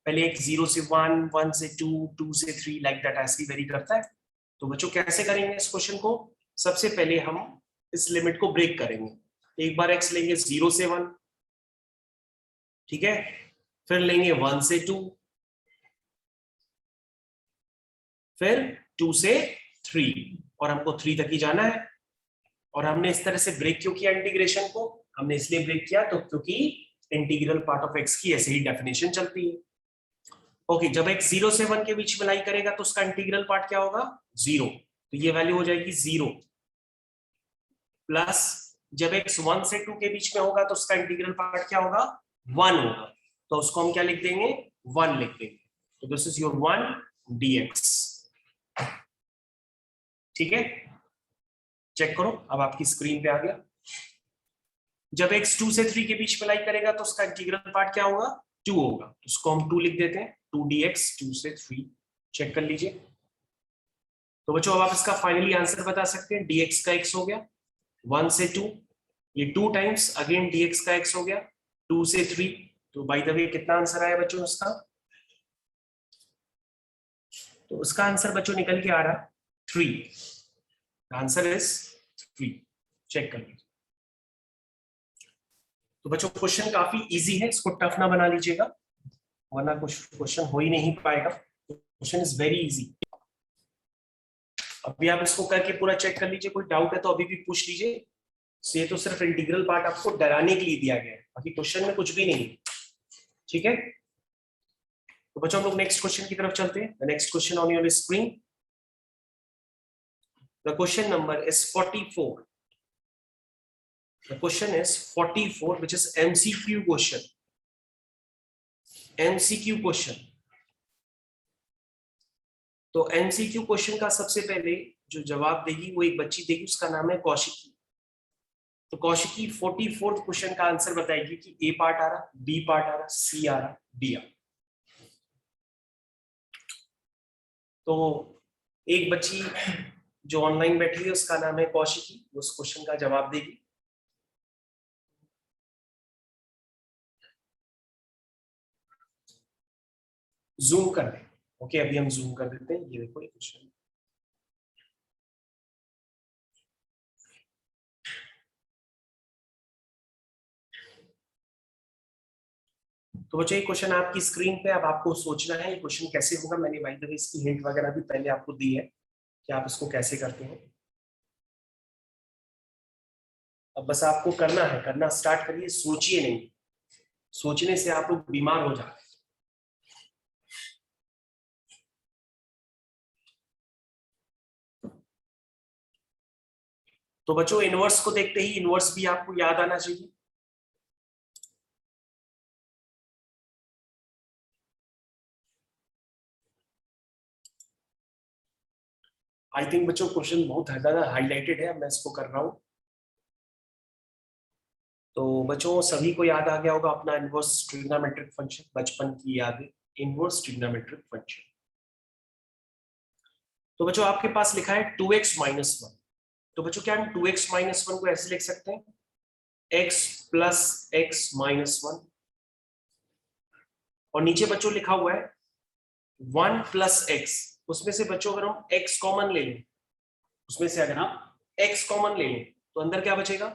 A: पहले एक 0 से 1, 1 से 2, 2 से 3 लाइक दैट ऐसे वेरी करता है। तो बच्चों कैसे करेंगे इस क्वेश्चन को? सबसे पहले हम इस लिमिट को ब्रेक करेंगे। एक बार x लेंगे 0 से 1, ठीक है, फिर लेंगे 1 से 2, फिर 2 से 3, और हमको 3 तक ही जाना है। और हमने इस तरह से ब्रेक क्यों किया इंटीग्रेशन को? हमने इसलिए ब्रेक किया तो क्योंकि इंटीग्रल पार्ट ऑफ x की ऐसे ही डेफिनेशन चलती है। ओके, जब x 0 से 1 के बीच में लाई करेगा तो उसका इंटीग्रल पार्ट क्या होगा? 0। तो ये वैल्यू हो जाएगी 0 प्लस जब x 1 से 2 के बीच में होगा तो उसका इंटीग्रल पार्ट क्या होगा? 1 होगा। तो उसको हम क्या लिख देंगे? 1 लिख देंगे। तो दिस इज योर 1 dx। ठीक है, चेक करो, अब आपकी स्क्रीन पे आ गया। जब x 2 से 3 के बीच में लाई करेगा तो उसका इंटीग्रल पार्ट क्या होगा? 2 होगा। तो उसको हम 2 लिख देते हैं, 2 dx, 2 से 3। चेक कर लीजिए। तो बच्चों अब आप इसका फाइनली आंसर बता सकते हैं। dx का x हो गया 1 से 2, ये 2 टाइम्स अगेन dx का x हो गया 2 से 3। तो बाय द वे कितना आंसर आया बच्चों इसका? तो उसका आंसर बच्चों निकल के आ रहा 3। Answer is 3। चेक कर लीजिए। तो बच्चों क्वेश्चन काफी इजी है, इसको टफ ना बना लीजिएगा वरना कुछ क्वेश्चन हो ही नहीं पाएगा। Question is very easy. अभी आप इसको करके पूरा चेक कर लीजिए, कोई डाउट है तो अभी भी पूछ लीजिए। ये तो सिर्फ इंटीग्रल पार्ट आपको डराने के लिए दिया गया है, बाकी क्वेश्चन में कुछ भी नहीं। ठीक है, तो बच्चों हम लोग नेक्स्ट क्वेश्चन की तरफ चलते हैं। Next question on your screen, the question number is 44। The question is 44, which is MCQ question. MCQ question. तो MCQ क्वेश्चन का सबसे पहले जो जवाब देगी वो एक बच्ची देगी, उसका नाम है कौशिकी। तो कौशिकी 44th क्वेश्चन का आंसर बताएगी कि ए पार्ट आ रहा, बी पार्ट आ रहा, सी आ रहा, डी आ रहा। तो एक बच्ची जो ऑनलाइन बैठी है उसका नाम है कौशिकी, उस क्वेश्चन का जवाब देगी। जूम कर दें। ओके, अभी हम जूम कर देते हैं। ये देखो ये क्वेश्चन, तो बच्चों ये क्वेश्चन आपकी स्क्रीन पे। अब आपको सोचना है ये क्वेश्चन कैसे होगा। मैंने बाय द वे इसकी हिंट वगैरह भी पहले आपको दी है कि आप इसको कैसे करते हैं। अब बस आपको करना है, करना स्टार्ट करिए, सोचिए नहीं। सोचने से आप लोग बीमार हो जाते हैं। तो बच्चों इनवर्स को देखते ही इनवर्स भी आपको याद आना चाहिए। आई थिंक बच्चों क्वेश्चन बहुत ज्यादा हाईलाइटेड है, मैं इसको कर रहा हूं। तो बच्चों सभी को याद आ गया होगा अपना इनवर्स ट्रिग्नोमेट्रिक फंक्शन, बचपन की यादें, इनवर्स ट्रिग्नोमेट्रिक फंक्शन। तो बच्चों आपके पास लिखा है 2x माइनस 1। तो बच्चों क्या हम 2x माइनस 1 को ऐसे लिख सकते हैं, x प्लस x माइनस 1, और नीचे बच्चों लिखा हुआ है 1 प्लस x। उसमें से बच्चों अगर हम x कॉमन ले लें, उसमें से अगर हम x कॉमन ले लें तो अंदर क्या बचेगा,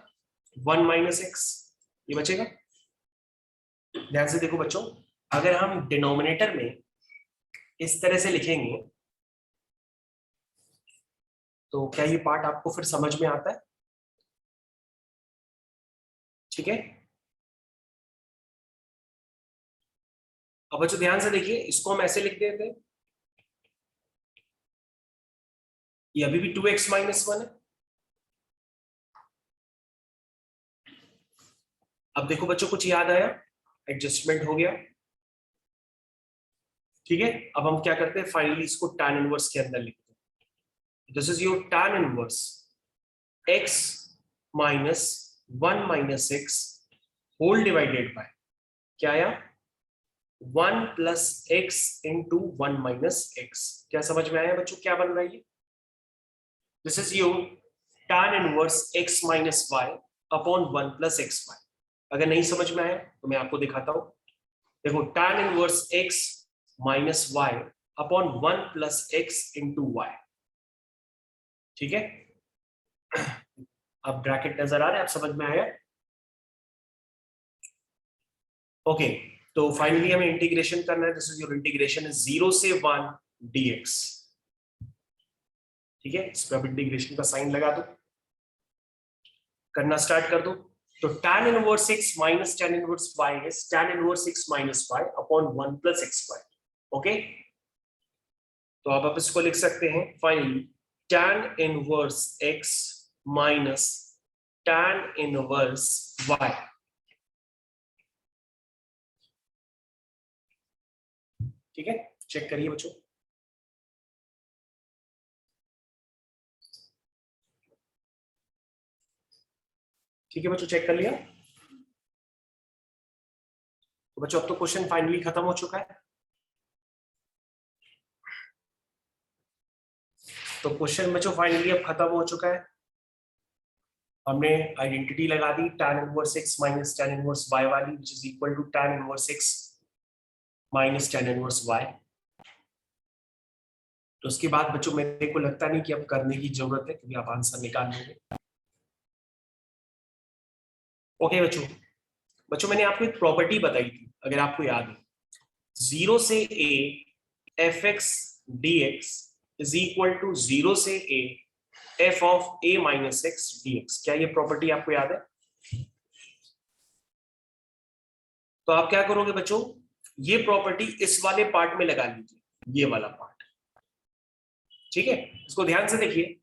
A: 1 माइनस एक्स, ये बचेगा। ध्यान से देखो बच्चों, अगर हम डिनोमिनेटर में इस तरह से लिखेंगे तो क्या ये पार्ट आपको फिर समझ में आता है? ठीक है, अब बच्चों ध्यान से देखिए, इसको हम ऐसे लिख देते हैं, ये अभी भी 2x माइनस 1 है। अब देखो बच्चों, कुछ याद आया, एडजस्टमेंट हो गया। ठीक है, अब हम क्या करते हैं, फाइनली इसको tan इनवर्स के अंदर लिखते हैं। This is your tan inverse x minus 1 minus x whole divided by क्या आया, 1 plus x into 1 minus x. क्या समझ में आया बच्चों, क्या बन रहा है ये? This is your tan inverse x minus y upon 1 plus x y. अगर नहीं समझ में आया तो मैं आपको दिखाता हूं। देखो, tan inverse x minus y upon 1 plus x into y. ठीक है, अब ब्रैकेट नजर आ रहा है, आप समझ में आया? ओके, तो फाइनली हमें इंटीग्रेशन करना है। This is your integration is 0 से 1 dx। ठीक है, इस पर अब इंटीग्रेशन का साइन लगा दो, करना स्टार्ट कर दो। तो tan inverse x minus tan inverse y is tan inverse x minus y upon 1 plus x y. Okay, तो अब आप इसको लिख सकते हैं finally tan inverse x minus tan inverse y। ठीक है, चेक करिए बच्चों। ठीक है बच्चों, चेक कर लिया? तो बच्चों अब तो क्वेश्चन फाइनली खत्म हो चुका है। तो क्वेश्चन बच्चों फाइनली अब खत्म हो चुका है। हमने आइडेंटिटी लगा दी tan inverse x minus tan inverse y वाली, which is equal to tan inverse x minus tan inverse y। तो उसके बाद बच्चों मेरे को लगता नहीं कि अब करने की जरूरत है, क्योंकि आप आंसर निकाल लोगे। ओके बच्चों, बच्चों मैंने आपको एक प्रॉपर्टी बताई थी, अगर आपको याद है, 0 से a F x D x is equal to 0 से a F of a minus x D x. क्या ये प्रॉपर्टी आपको याद है? तो आप क्या करोगे बच्चों, ये प्रॉपर्टी इस वाले पार्ट में लगा लीजिए, ये वाला पार्ट। ठीक है, इसको ध्यान से देखिए,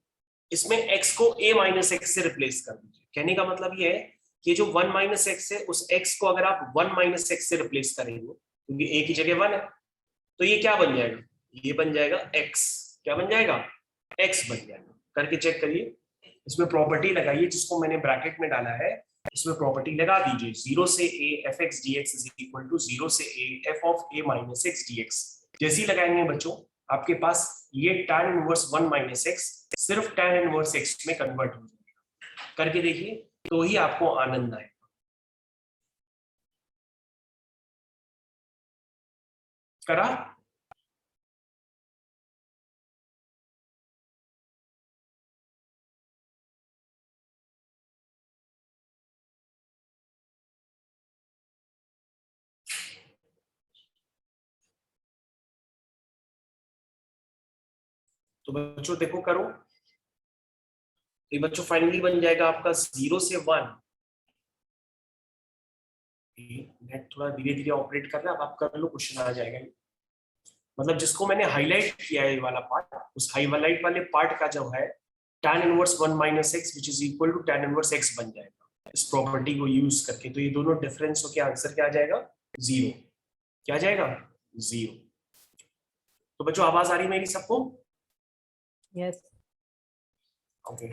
A: इसमें x को a माइनस एक्स से रिप्लेस कर दीजिए। कहने का मतलब ये है कि जो 1 माइनस एक्स है, उस x को अगर आप 1 माइनस एक्स से रिप्लेस करेंगे, क्योंकि a की जगह 1 है, तो ये क्या बन जाएगा, ये बन जाएगा x। क्या बन जाएगा, x बन जाएगा। करके चेक करिए, इसमें प्रॉपर्टी लगाइए जिसको मैंने ब्रैकेट में डाला है, इसमें प्रॉपर्टी लगा दीजिए, 0 से a F x D x is equal to 0 से a F of a minus x D x. जैसे ही लगाएंगे बच्चों, आपके पास ये tan इनवर्स 1 माइनस एक्स सिर्फ tan इनवर्स x में कन्वर्ट हो जाएगा। करके देखिए, तो ही आपको आनंद आए। करा? तो बच्चों देखो, करो। ये बच्चों फाइनली बन जाएगा आपका 0 से 1। नेट थोड़ा धीरे धीरे ऑपरेट कर रहा है, अब आप कर लो, क्वेश्चन आ जाएगा। मतलब जिसको मैंने हाईलाइट किया है ये वाला पार्ट, उस हाईलाइट वाले पार्ट का जो है tan inverse 1 minus x which is equal to tan inverse x बन जाएगा इस प्रॉपर्टी को यूज करके। तो ये दोनों डिफरेंस होकर आंसर क्या आ जाएगा, 0। क्या आ जाएगा, 0। तो बच्चों आवाज आ रही मेरी सबको?
B: Yes.
A: ओके,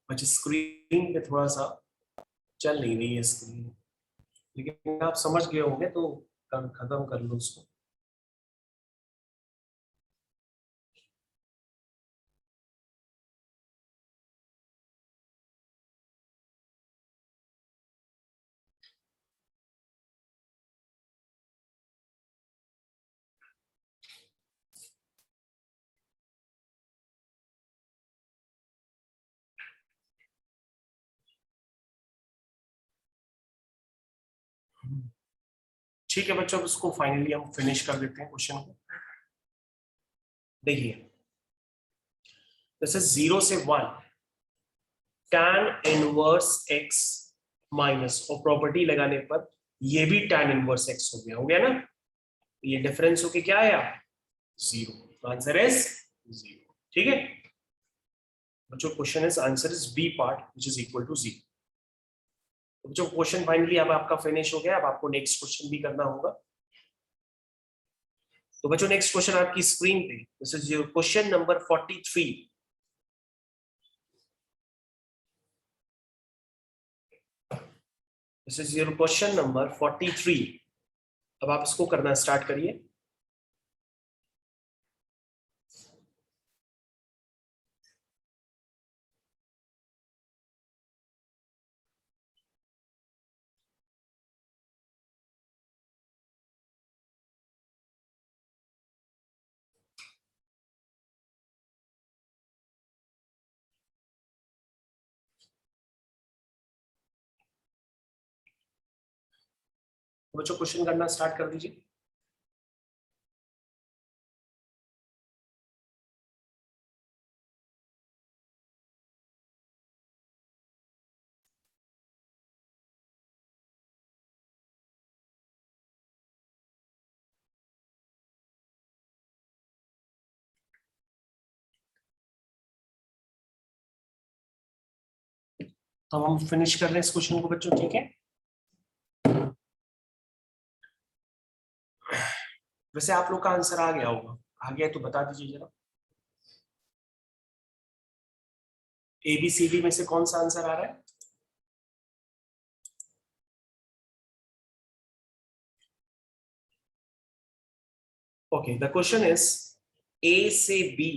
A: बच्चे स्क्रीन पे थोड़ा सा चल नहीं रही है स्क्रीन, लेकिन आप समझ गए होंगे, तो खत्म कर लो उसको। ठीक है बच्चों, अब इसको फाइनली हम फिनिश कर देते हैं क्वेश्चन को। देखिए जैसे 0 से 1 tan इनवर्स x माइनस, और प्रॉपर्टी लगाने पर ये भी tan इनवर्स x हो गया ना, ये डिफरेंस होके क्या आया 0, आंसर इज 0। ठीक है बच्चों, question is answer is B part which is equal to 0। बच्चों क्वेश्चन फाइनली अब आपका फिनिश हो गया, अब आपको नेक्स्ट क्वेश्चन भी करना होगा। तो बच्चों नेक्स्ट क्वेश्चन आपकी स्क्रीन पे, this is your question number 43। This is your question number 43। अब आप इसको करना स्टार्ट करिए। तो बच्चों क्वेश्चन करना स्टार्ट कर दीजिए। तो हम फिनिश कर रहे हैं इस क्वेश्चन को बच्चों, ठीक है। वैसे आप लोग का आंसर आ गया होगा, आ गया तो बता दीजिए जरा, ABCD में से कौन सा आंसर आ रहा है। Okay, the question is A से B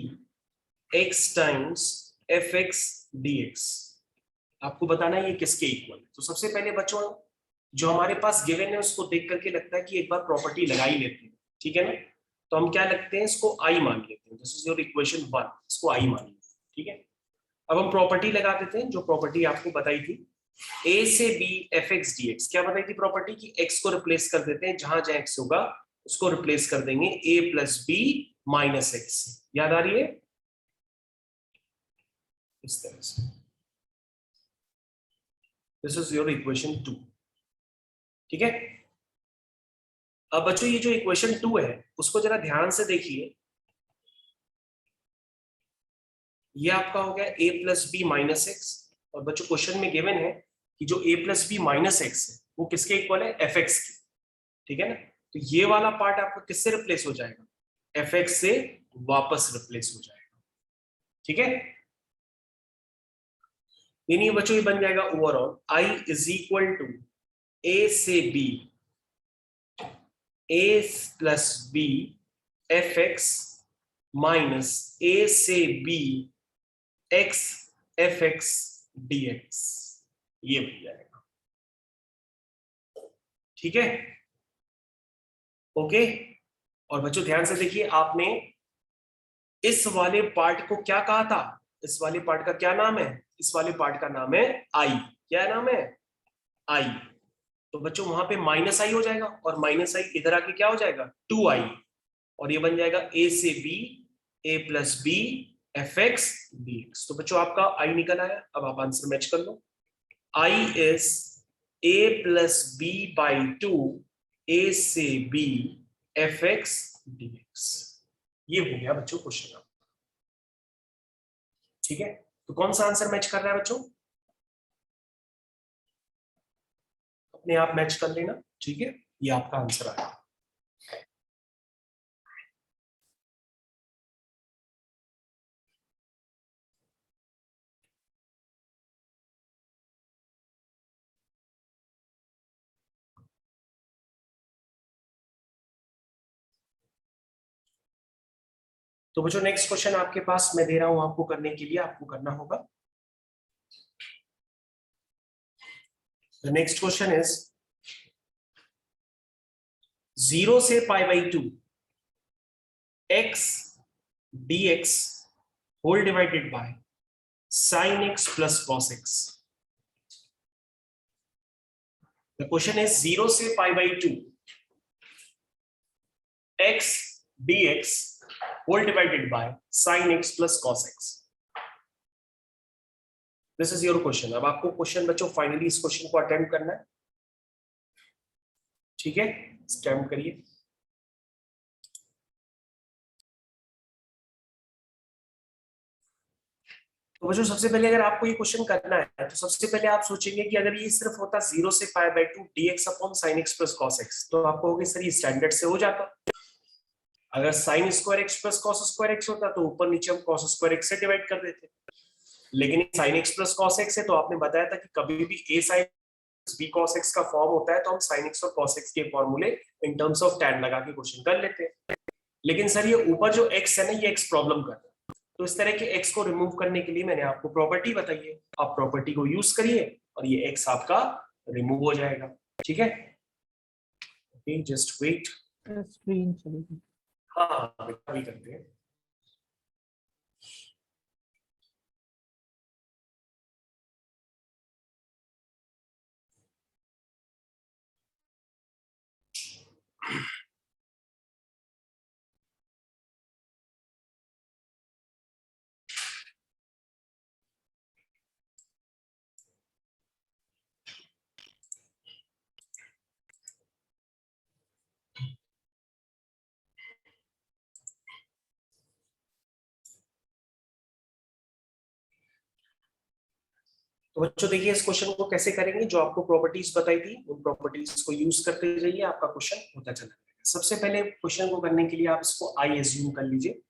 A: x times fx dx। आपको बताना है ये किसके इक्वल है। तो सबसे पहले बच्चों जो हमारे पास गिवन है उसको देख करके लगता है कि एक बार प्रॉपर्टी लगा ही लेते हैं, ठीक है ना। तो हम क्या लगते हैं, इसको आई मान लेते हैं। दिस इज योर इक्वेशन 1, इसको आई मान लेते हैं, ठीक है। अब हम प्रॉपर्टी लगा देते हैं, जो प्रॉपर्टी आपको बताई थी A से B fx dx। क्या बताई थी प्रॉपर्टी की, x को रिप्लेस कर देते हैं, जहां जहां x होगा उसको रिप्लेस कर देंगे a plus b minus x. याद आ रही है इस तरह से। दिस इज योर इक्वेशन 2, ठीक है। अब बच्चों ये जो इक्वेशन 2 है उसको जरा ध्यान से देखिए। ये आपका हो गया a plus b minus x, और बच्चों क्वेश्चन में गिवन है कि जो a plus b minus x है वो किसके इक्वल है, fx के, ठीक है ना। तो ये वाला पार्ट आपका किससे रिप्लेस हो जाएगा, fx से वापस रिप्लेस हो जाएगा, ठीक है। यानी बच्चों ये बन जाएगा overall i is equal to a से b a plus b fx minus a से b x fx dx, ये बन जाएगा, ठीक है। ओके, और बच्चों ध्यान से देखिए, आपने इस वाले पार्ट को क्या कहा था, इस वाले पार्ट का क्या नाम है, इस वाले पार्ट का नाम है आई। क्या नाम है, आई। तो बच्चों वहां पे माइनस आई हो जाएगा, और माइनस आई इधर आके क्या हो जाएगा 2i, और ये बन जाएगा a से b a plus b f x D x. तो बच्चों आपका आई निकल आया। अब आप आंसर मैच कर लो। I is a plus b by 2 a से b f x D x. ये हो गया बच्चों क्वेश्चन, ठीक है। तो कौन सा आंसर मैच कर रहा है बच्चों, अपने आप मैच कर लेना, ठीक है। ये आपका आंसर आया। तो बच्चों नेक्स्ट क्वेश्चन आपके पास मैं दे रहा हूं आपको करने के लिए, आपको करना होगा। द नेक्स्ट क्वेश्चन इज 0 से pi by 2 x dx whole divided by sin x plus cos x। The the question is 0 से pi by 2 x dx whole divided by sin x plus cos x। This is your question. अब आपको question बच्चों finally इस question को attempt करना है, ठीक है? अटेम्प्ट करिए। तो बच्चों सबसे पहले अगर आपको ये क्वेश्चन करना है तो सबसे पहले आप सोचेंगे कि अगर ये सिर्फ होता 0 से pi by 2 dx upon sin x plus cos x तो आप कहोगे सर ये स्टैंडर्ड से हो जाता। अगर sin square x plus cos square x होता तो ऊपर नीचे हम cos स्क्वायर x से डिवाइड कर देते, लेकिन sin x plus cos x है तो आपने बताया था कि कभी भी a sin b cos x का फॉर्म होता है तो हम sin x और cos x के फॉर्मूले इन टर्म्स ऑफ tan लगा के क्वेश्चन कर लेते हैं। लेकिन सर ये ऊपर जो x है ना ये x प्रॉब्लम कर रहा है, तो इस तरह के x को रिमूव करने के लिए मैंने आपको प्रॉपर्टी बताई है, आप प्रॉपर्टी को यूज करिए और ये x आपका रिमूव हो जाएगा, ठीक है? Okay just wait.
B: स्क्रीन चली गई।
A: हाँ अभी करते हैं। तो बच्चों देखिए इस क्वेश्चन को कैसे करेंगे, जो आपको प्रॉपर्टीज बताई थी उन प्रॉपर्टीज को यूज करते जाइए, आपका क्वेश्चन होता चला जाएगा। सबसे पहले क्वेश्चन को करने के लिए आप इसको आई एज्यूम कर लीजिए,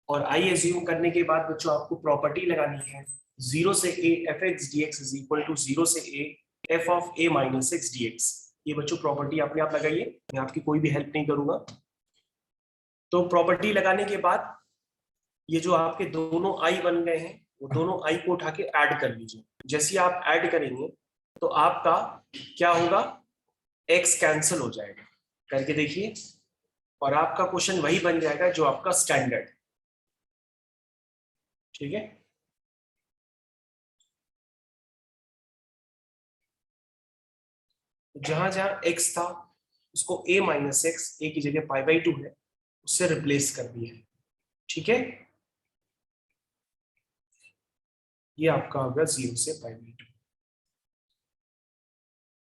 A: और आई एज्यूम करने के बाद बच्चों आपको प्रॉपर्टी लगानी है 0 से a f x dx is equal to 0 से a f of a minus x dx। ये बच्चों प्रॉपर्टी अपने आप लगाइए, मैं आपकी कोई भी हेल्प नहीं करूंगा। तो प्रॉपर्टी लगाने के बाद ये जो आपके दोनों आई बन गए हैं वो दोनों आई को उठा के ऐड कर लीजिए। जैसे आप ऐड करेंगे तो आपका क्या होगा, x कैंसिल हो जाएगा, करके देखिए, और आपका क्वेश्चन वही बन जाएगा जो आपका स्टैंडर्ड, ठीक है? जहां जहां x था उसको a माइनस एक्स, ए की जगह पाई बाई 2 है, उससे रिप्लेस कर दिया है, ठीक है? ये आपका होगा 0 से पाई बाई 2।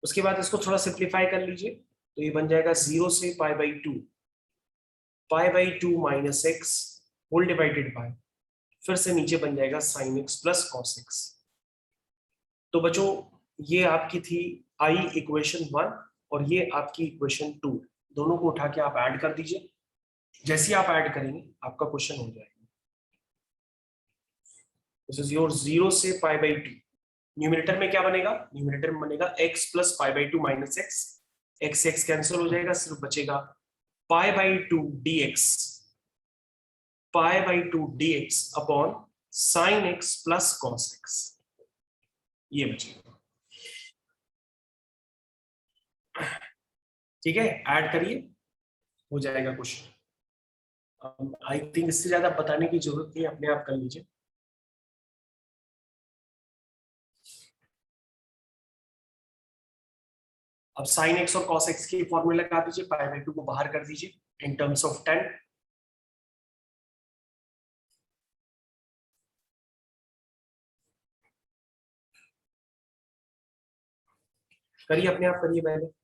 A: उसके बाद इसको थोड़ा सिंप्लीफाई कर लीजिए तो ये बन जाएगा 0 से pi by 2 minus x whole divided by, फिर से नीचे बन जाएगा sine x plus cos x. तो बच्चों ये आपकी थी आई इक्वेशन 1 और ये आपकी इक्वेशन 2, दोनों को उठा के आप ऐड कर दीजिए। जैसे आप ऐड करेंगे आपका क्वेश्चन हो जाएगा। दिस इज योर 0 से पाई बाई 2। न्यूमरेटर में क्या बनेगा, न्यूमरेटर में बनेगा x plus pi by 2 minus x, x x cancel हो जाएगा, सिर्फ बचेगा पाई by 2 dx, pi by 2 dx upon sine x plus cos x, ये बचेगा, ठीक है? ऐड करिए, हो जाएगा क्वेश्चन। आई थिंक इससे ज्यादा बताने की जरूरत नहीं, अपने आप कर लीजिए। अब साइन एक्स और कॉस एक्स की फॉर्मूला लगा दीजिए, पाई बाई 2 को बाहर कर दीजिए इन टर्म्स ऑफ 10। करिए अपने आप करिए पहले।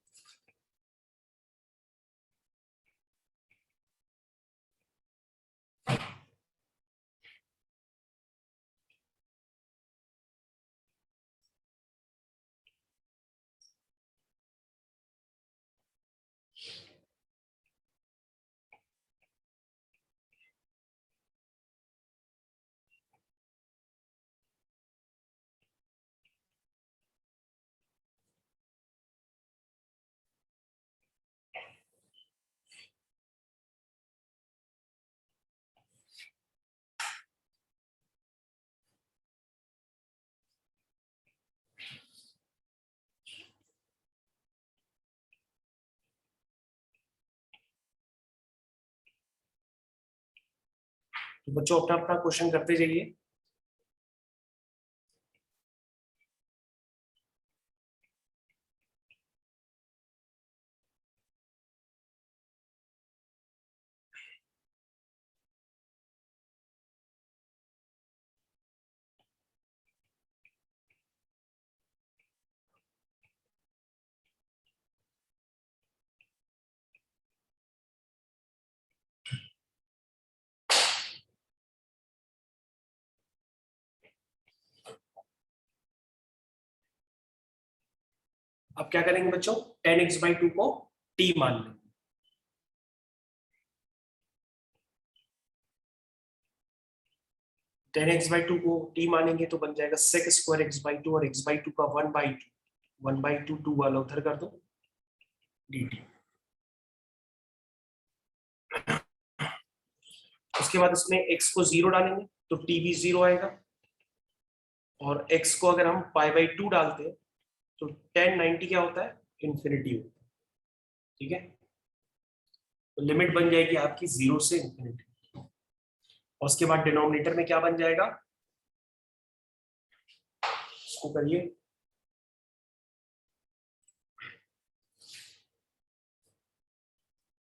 A: तो बच्चों अपना अपना क्वेश्चन करते जाइए। अब क्या करेंगे बच्चों, 10x/2 को t मान लेंगे। टेन एक्स बाई टू को t मानेंगे तो बन जाएगा sec स्क्वायर x/2 और x/2 का 1/2 2 वाला उधर कर दो dt। उसके बाद इसमें x को 0 डालेंगे तो t भी 0 आएगा, और x को अगर हम π/2 डालते हैं तो 1090 क्या होता है, इंफिनिटी होता है। ठीक है, तो लिमिट बन जाएगी आपकी 0 से इंफिनिटी। और उसके बाद डिनोमिनेटर में क्या बन जाएगा, इसको करिए,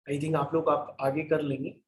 A: आई थिंक आप लोग आप आगे कर लेंगे।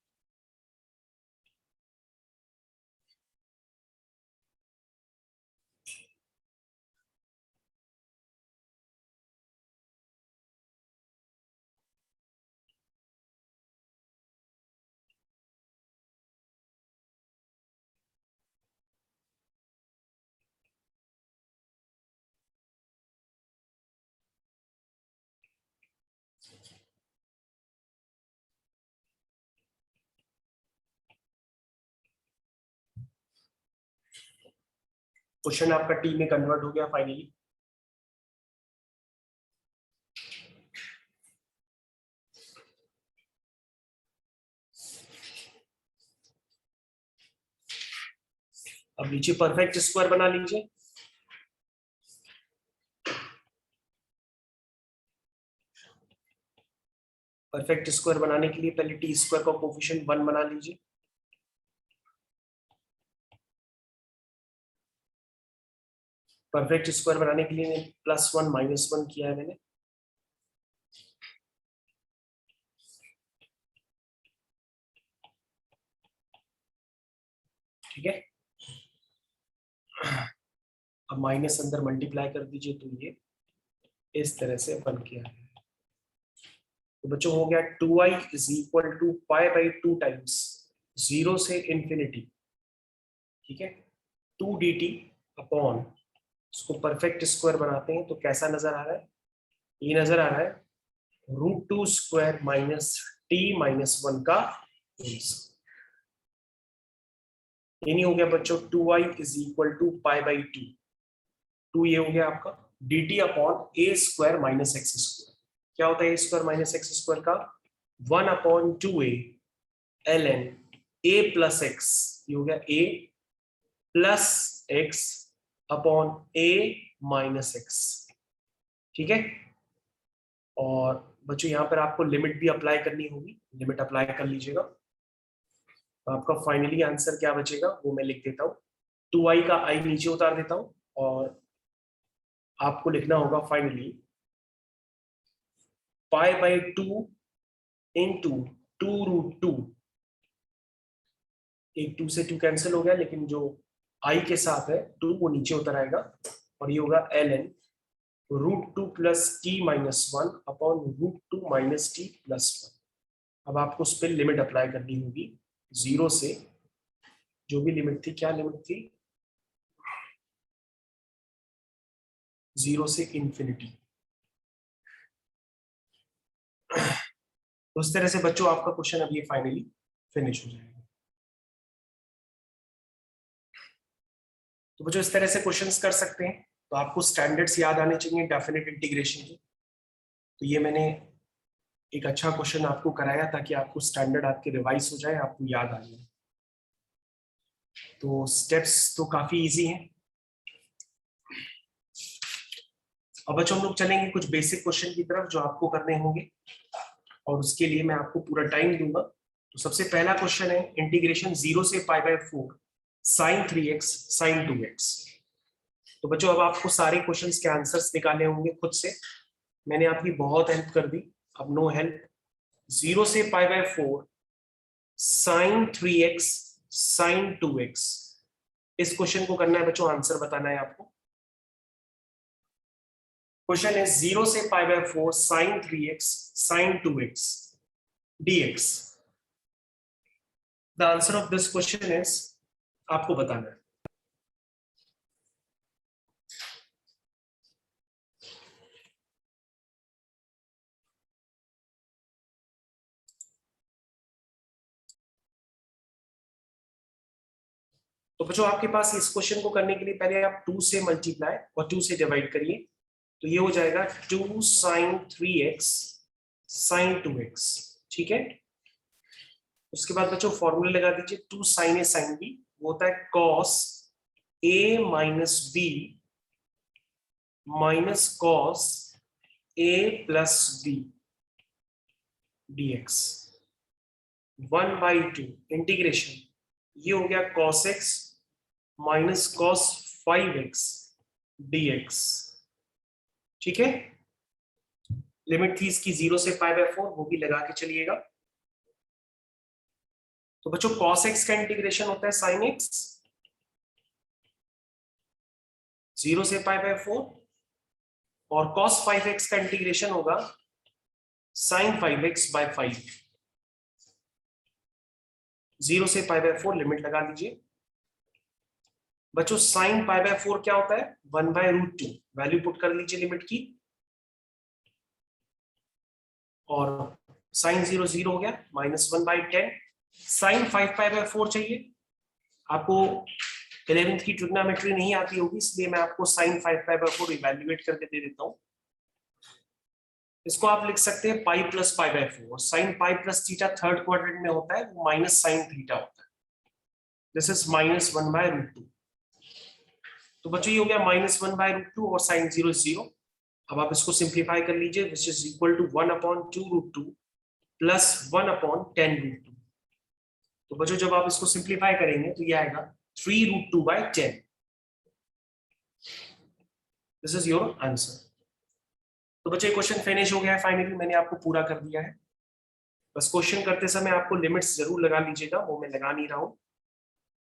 A: क्वेश्चन आपका टी में कन्वर्ट हो गया फाइनली। अब नीचे परफेक्ट स्क्वायर बना लीजिए। परफेक्ट स्क्वायर बनाने के लिए पहले टी स्क्वायर का कोफिशिएंट 1 बना लीजिए। परफेक्ट स्क्वायर बनाने के लिए +1 -1 किया है मैंने। ठीक है, अब माइनस अंदर मल्टीप्लाई कर दीजिए तो ये इस तरह से बन गया है। तो बच्चों हो गया 2i = π/2 टाइम्स 0 से इंफिनिटी। ठीक है, 2 dt अपॉन, इसको परफेक्ट स्क्वायर बनाते हैं तो कैसा नजर आ रहा है, ये नजर आ रहा है √2² - t - 1 का होल। ये नहीं हो गया बच्चों 2i = π/2, 2 ये हो गया आपका dt अपॉन a² - x²। क्या होता है a² - x² का, 1/2a ln a + x, ये हो गया a + x upon a - x। ठीक है, और बच्चों यहाँ पर आपको लिमिट भी अप्लाई करनी होगी, लिमिट अप्लाई कर लीजिएगा। तो आपका फाइनली आंसर क्या बचेगा वो मैं लिख देता हूँ। 2i का i नीचे उतार देता हूँ और आपको लिखना होगा फाइनली π/2 इंटू 2√2। एक 2 से 2 कैंसिल हो गया, लेकिन जो i के साथ है 2 वो नीचे उतर आएगा, और ये होगा ln √2 + t - 1 अपॉन √2 - t + 1। अब आपको उस पर लिमिट अप्लाई करनी होगी 0 से, जो भी लिमिट थी, क्या लिमिट थी, 0 से इंफिनिटी। तो इस तरह से बच्चों आपका क्वेश्चन अब ये फाइनली फिनिश हो जाएगा। तो बच्चों इस तरह से क्वेश्चंस कर सकते हैं। तो आपको स्टैंडर्ड्स याद आने चाहिए डेफिनेट इंटीग्रेशन के। तो ये मैंने एक अच्छा क्वेश्चन आपको कराया ताकि आपको स्टैंडर्ड आपके रिवाइज हो जाए, आपको याद आ जाए। तो स्टेप्स तो काफी इजी हैं। अब बच्चों हम लोग चलेंगे कुछ बेसिक क्वेश्चन की तरफ जो आपको करने होंगे, और उसके लिए मैं आपको पूरा टाइम दूंगा। तो सबसे पहला क्वेश्चन है इंटीग्रेशन 0 से π/4 sin 3x sin 2x। तो बच्चों अब आपको सारे क्वेश्चंस के आंसर्स निकालने होंगे खुद से। मैंने आपकी बहुत हेल्प कर दी, अब नो हेल्प। 0 से π/4 sin 3x sin 2x, इस क्वेश्चन को करना है बच्चों, आंसर बताना है आपको। क्वेश्चन है 0 से π/4 sin 3x sin 2x dx। The answer of this question is, आपको बताना है। तो बच्चों आपके पास इस क्वेश्चन को करने के लिए पहले आप 2 से मल्टीप्लाई और 2 से डिवाइड करिए, तो ये हो जाएगा 2 sin 3x sin 2x। ठीक है, उसके बाद बच्चों फॉर्मूला लगा दीजिए 2 sin a sin b, वो होता है cos a minus b minus cos a plus b dx 1/2 integration, ये हो गया cos x minus cos 5x dx। ठीक है, लिमिट थी इसकी 0 से π/4, वो भी लगा के चलिएगा। तो बच्चों cos x का इंटीग्रेशन होता है sin x 0 से π/4, और cos 5x का इंटीग्रेशन होगा sin 5x/5। 0 से π/4 लिमिट लगा लीजिए। बच्चों sin π/4 क्या होता है 1/√2, वैल्यू पुट कर लीजिए लिमिट की, और sin 0 0 हो गया -1/10। sin 5π/4 चाहिए आपको, 11th की ट्रिग्नोमेट्री नहीं आती होगी, इसलिए मैं आपको sin 5π/4 इवैल्यूएट करके दे देता हूं। इसको आप लिख सकते हैं पाई प्लस π/4, और sin pi plus theta third quadrant में होता है, वो माइनस sin थीटा होता है। This is -1/√2। तो बच्चों ये हो गया -1/√2 और sin 0 0। अब आप इसको सिंप्लीफाई कर लीजिए, which is equal to 1/2√2 plus 1/10√2। तो बच्चों जब आप इसको सिंप्लीफाई करेंगे तो ये आएगा 3√2/10। This is your answer. तो बच्चे क्वेश्चन फिनिश हो गया है फाइनली, मैंने आपको पूरा कर दिया है। बस क्वेश्चन करते समय आपको लिमिट्स जरूर लगा लीजिएगा, वो मैं लगा नहीं रहा हूं।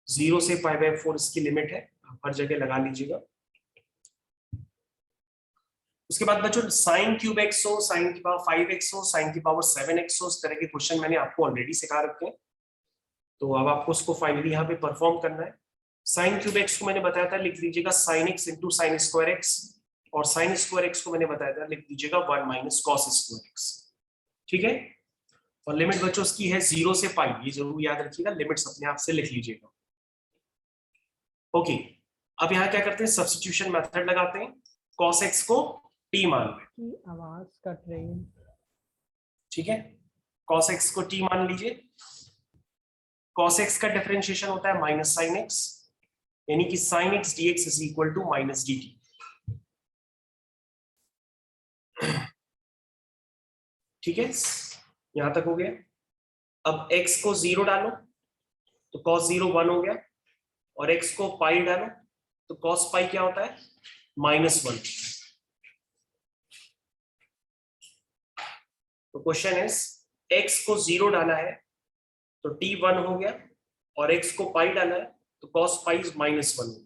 A: 0 से π/4 इसकी लिमिट है, आप हर जगह लगा लीजिएगा। उसके बाद बच्चों sin क्यूब x हो, sin की पावर 5x हो, sin की पावर 7x हो, इस तरह के क्वेश्चन मैंने आपको ऑलरेडी सिखा रखे हैं। तो अब आपको उसको फाइनली यहाँ पे परफॉर्म करना है। sin क्यूब x को मैंने बताया था, लिख लीजिएगा sin x into sine square x, और sin स्क्वायर x को मैंने बताया था, लिख दीजिएगा 1 माइनस cos स्क्वायर x। ठीक है, और लिमिट बच्चों उसकी है 0 से π, ये जरूर याद रखिएगा, लिमिट्स अपने आप से लिख लीजिएगा। ओके, अब यहाँ क्या करते हैं, सब्स्टिट्यूशन मेथड लगाते हैं। cos x को t मान लें,
B: की आवाज कट रही है।
A: ठीक है, cos x को t मान लीजिए। cos x का डिफरेंशिएशन होता है माइनस sin x, यानी कि sin x dx is equal to minus dt। ठीक है, यहां तक हो गया। अब x को 0 डालो तो cos 0 1 हो गया, और x को पाई डालो तो cos पाई क्या होता है -1। तो क्वेश्चन इज x को 0 डाला है तो t 1 हो गया, और x को पाई डाला है तो cos पाई -1 हो गया,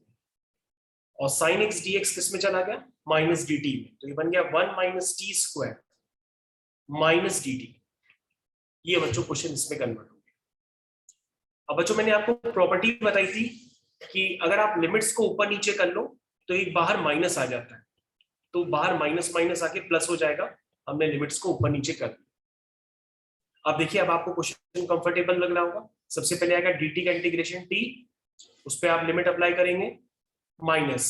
A: और sin x dx किस में चला गया माइनस dt में, तो ये बन गया 1 minus T square minus dt। ये बच्चों क्वेश्चन इसमें कन्वर्ट हो गया। अब बच्चों मैंने आपको प्रॉपर्टी बताई थी कि अगर आप लिमिट्स को ऊपर नीचे कर लो तो एक बाहर माइनस आ जाता है, तो बाहर माइनस माइनस आके प्लस हो जाएगा। हमने लिमिट्स को ऊपर नीचे कर दिया। अब देखिए, अब आपको क्वेश्चन कंफर्टेबल लग रहा होगा। सबसे पहले आएगा dt का इंटीग्रेशन t, उस पर आप लिमिट अप्लाई करेंगे माइनस,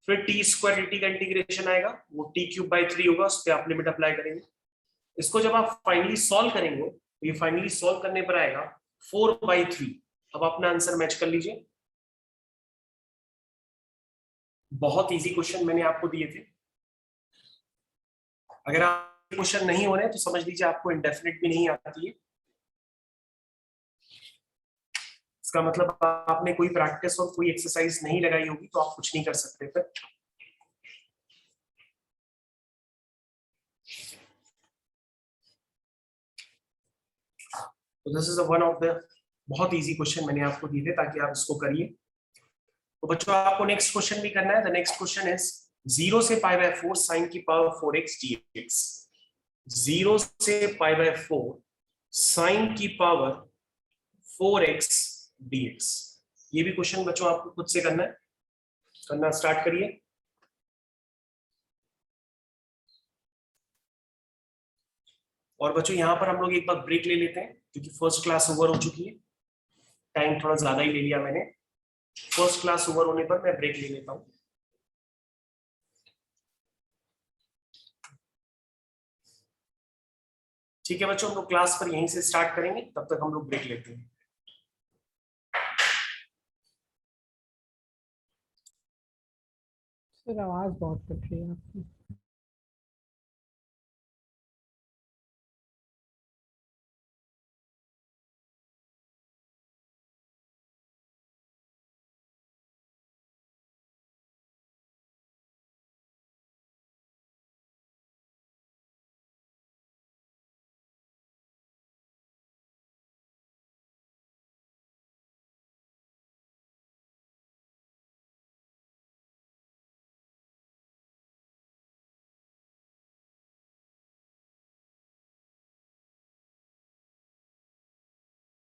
A: फिर टी स्क्वायर dt का इंटीग्रेशन आएगा, वो t³/3 होगा, उस पर आप लिमिट अप्लाई करेंगे। इसको जब आप फाइनली सॉल्व करेंगे तो ये फाइनली सॉल्व करने पर आएगा 4/3। अब अपना आंसर मैच कर लीजिए। बहुत इजी क्वेश्चन मैंने आपको दिए थे। अगर आप क्वेश्चन नहीं हो रहे तो समझ लीजिए आपको इंडेफिनिट भी नहीं आती है, इसका मतलब आपने कोई प्रैक्टिस और कोई एक्सरसाइज नहीं लगाई होगी, तो आप कुछ नहीं कर सकते फिर। तो this is one of the बहुत इजी क्वेश्चन मैंने आपको दिए थे ताकि आप इसको करिए। तो बच्चों आपको नेक्स्ट क्वेश्चन भी करना है। द नेक्स्ट क्वेश्चन इज 0 से π/4 sin की पावर 4x dx। 0 से π/4 sin की पावर 4x dx। ये भी क्वेश्चन बच्चों आपको खुद से करना है, करना स्टार्ट करिए। और बच्चों यहाँ पर हम लोग एक बार ब्रेक ले लेते हैं, क्योंकि फर्स्ट क्लास ओवर हो चुकी है, टाइम थोड़ा ज्यादा ही ले लिया मैंने। फर्स्ट क्लास ओवर होने पर मैं ब्रेक ले लेता हूँ। ठीक है बच्चों, हम लोग क्लास पर यहीं से स्टार्ट करेंगे, तब तक हम लोग ब्रेक लेते हैं।
B: सर आवाज बहुत कट रही है आपकी।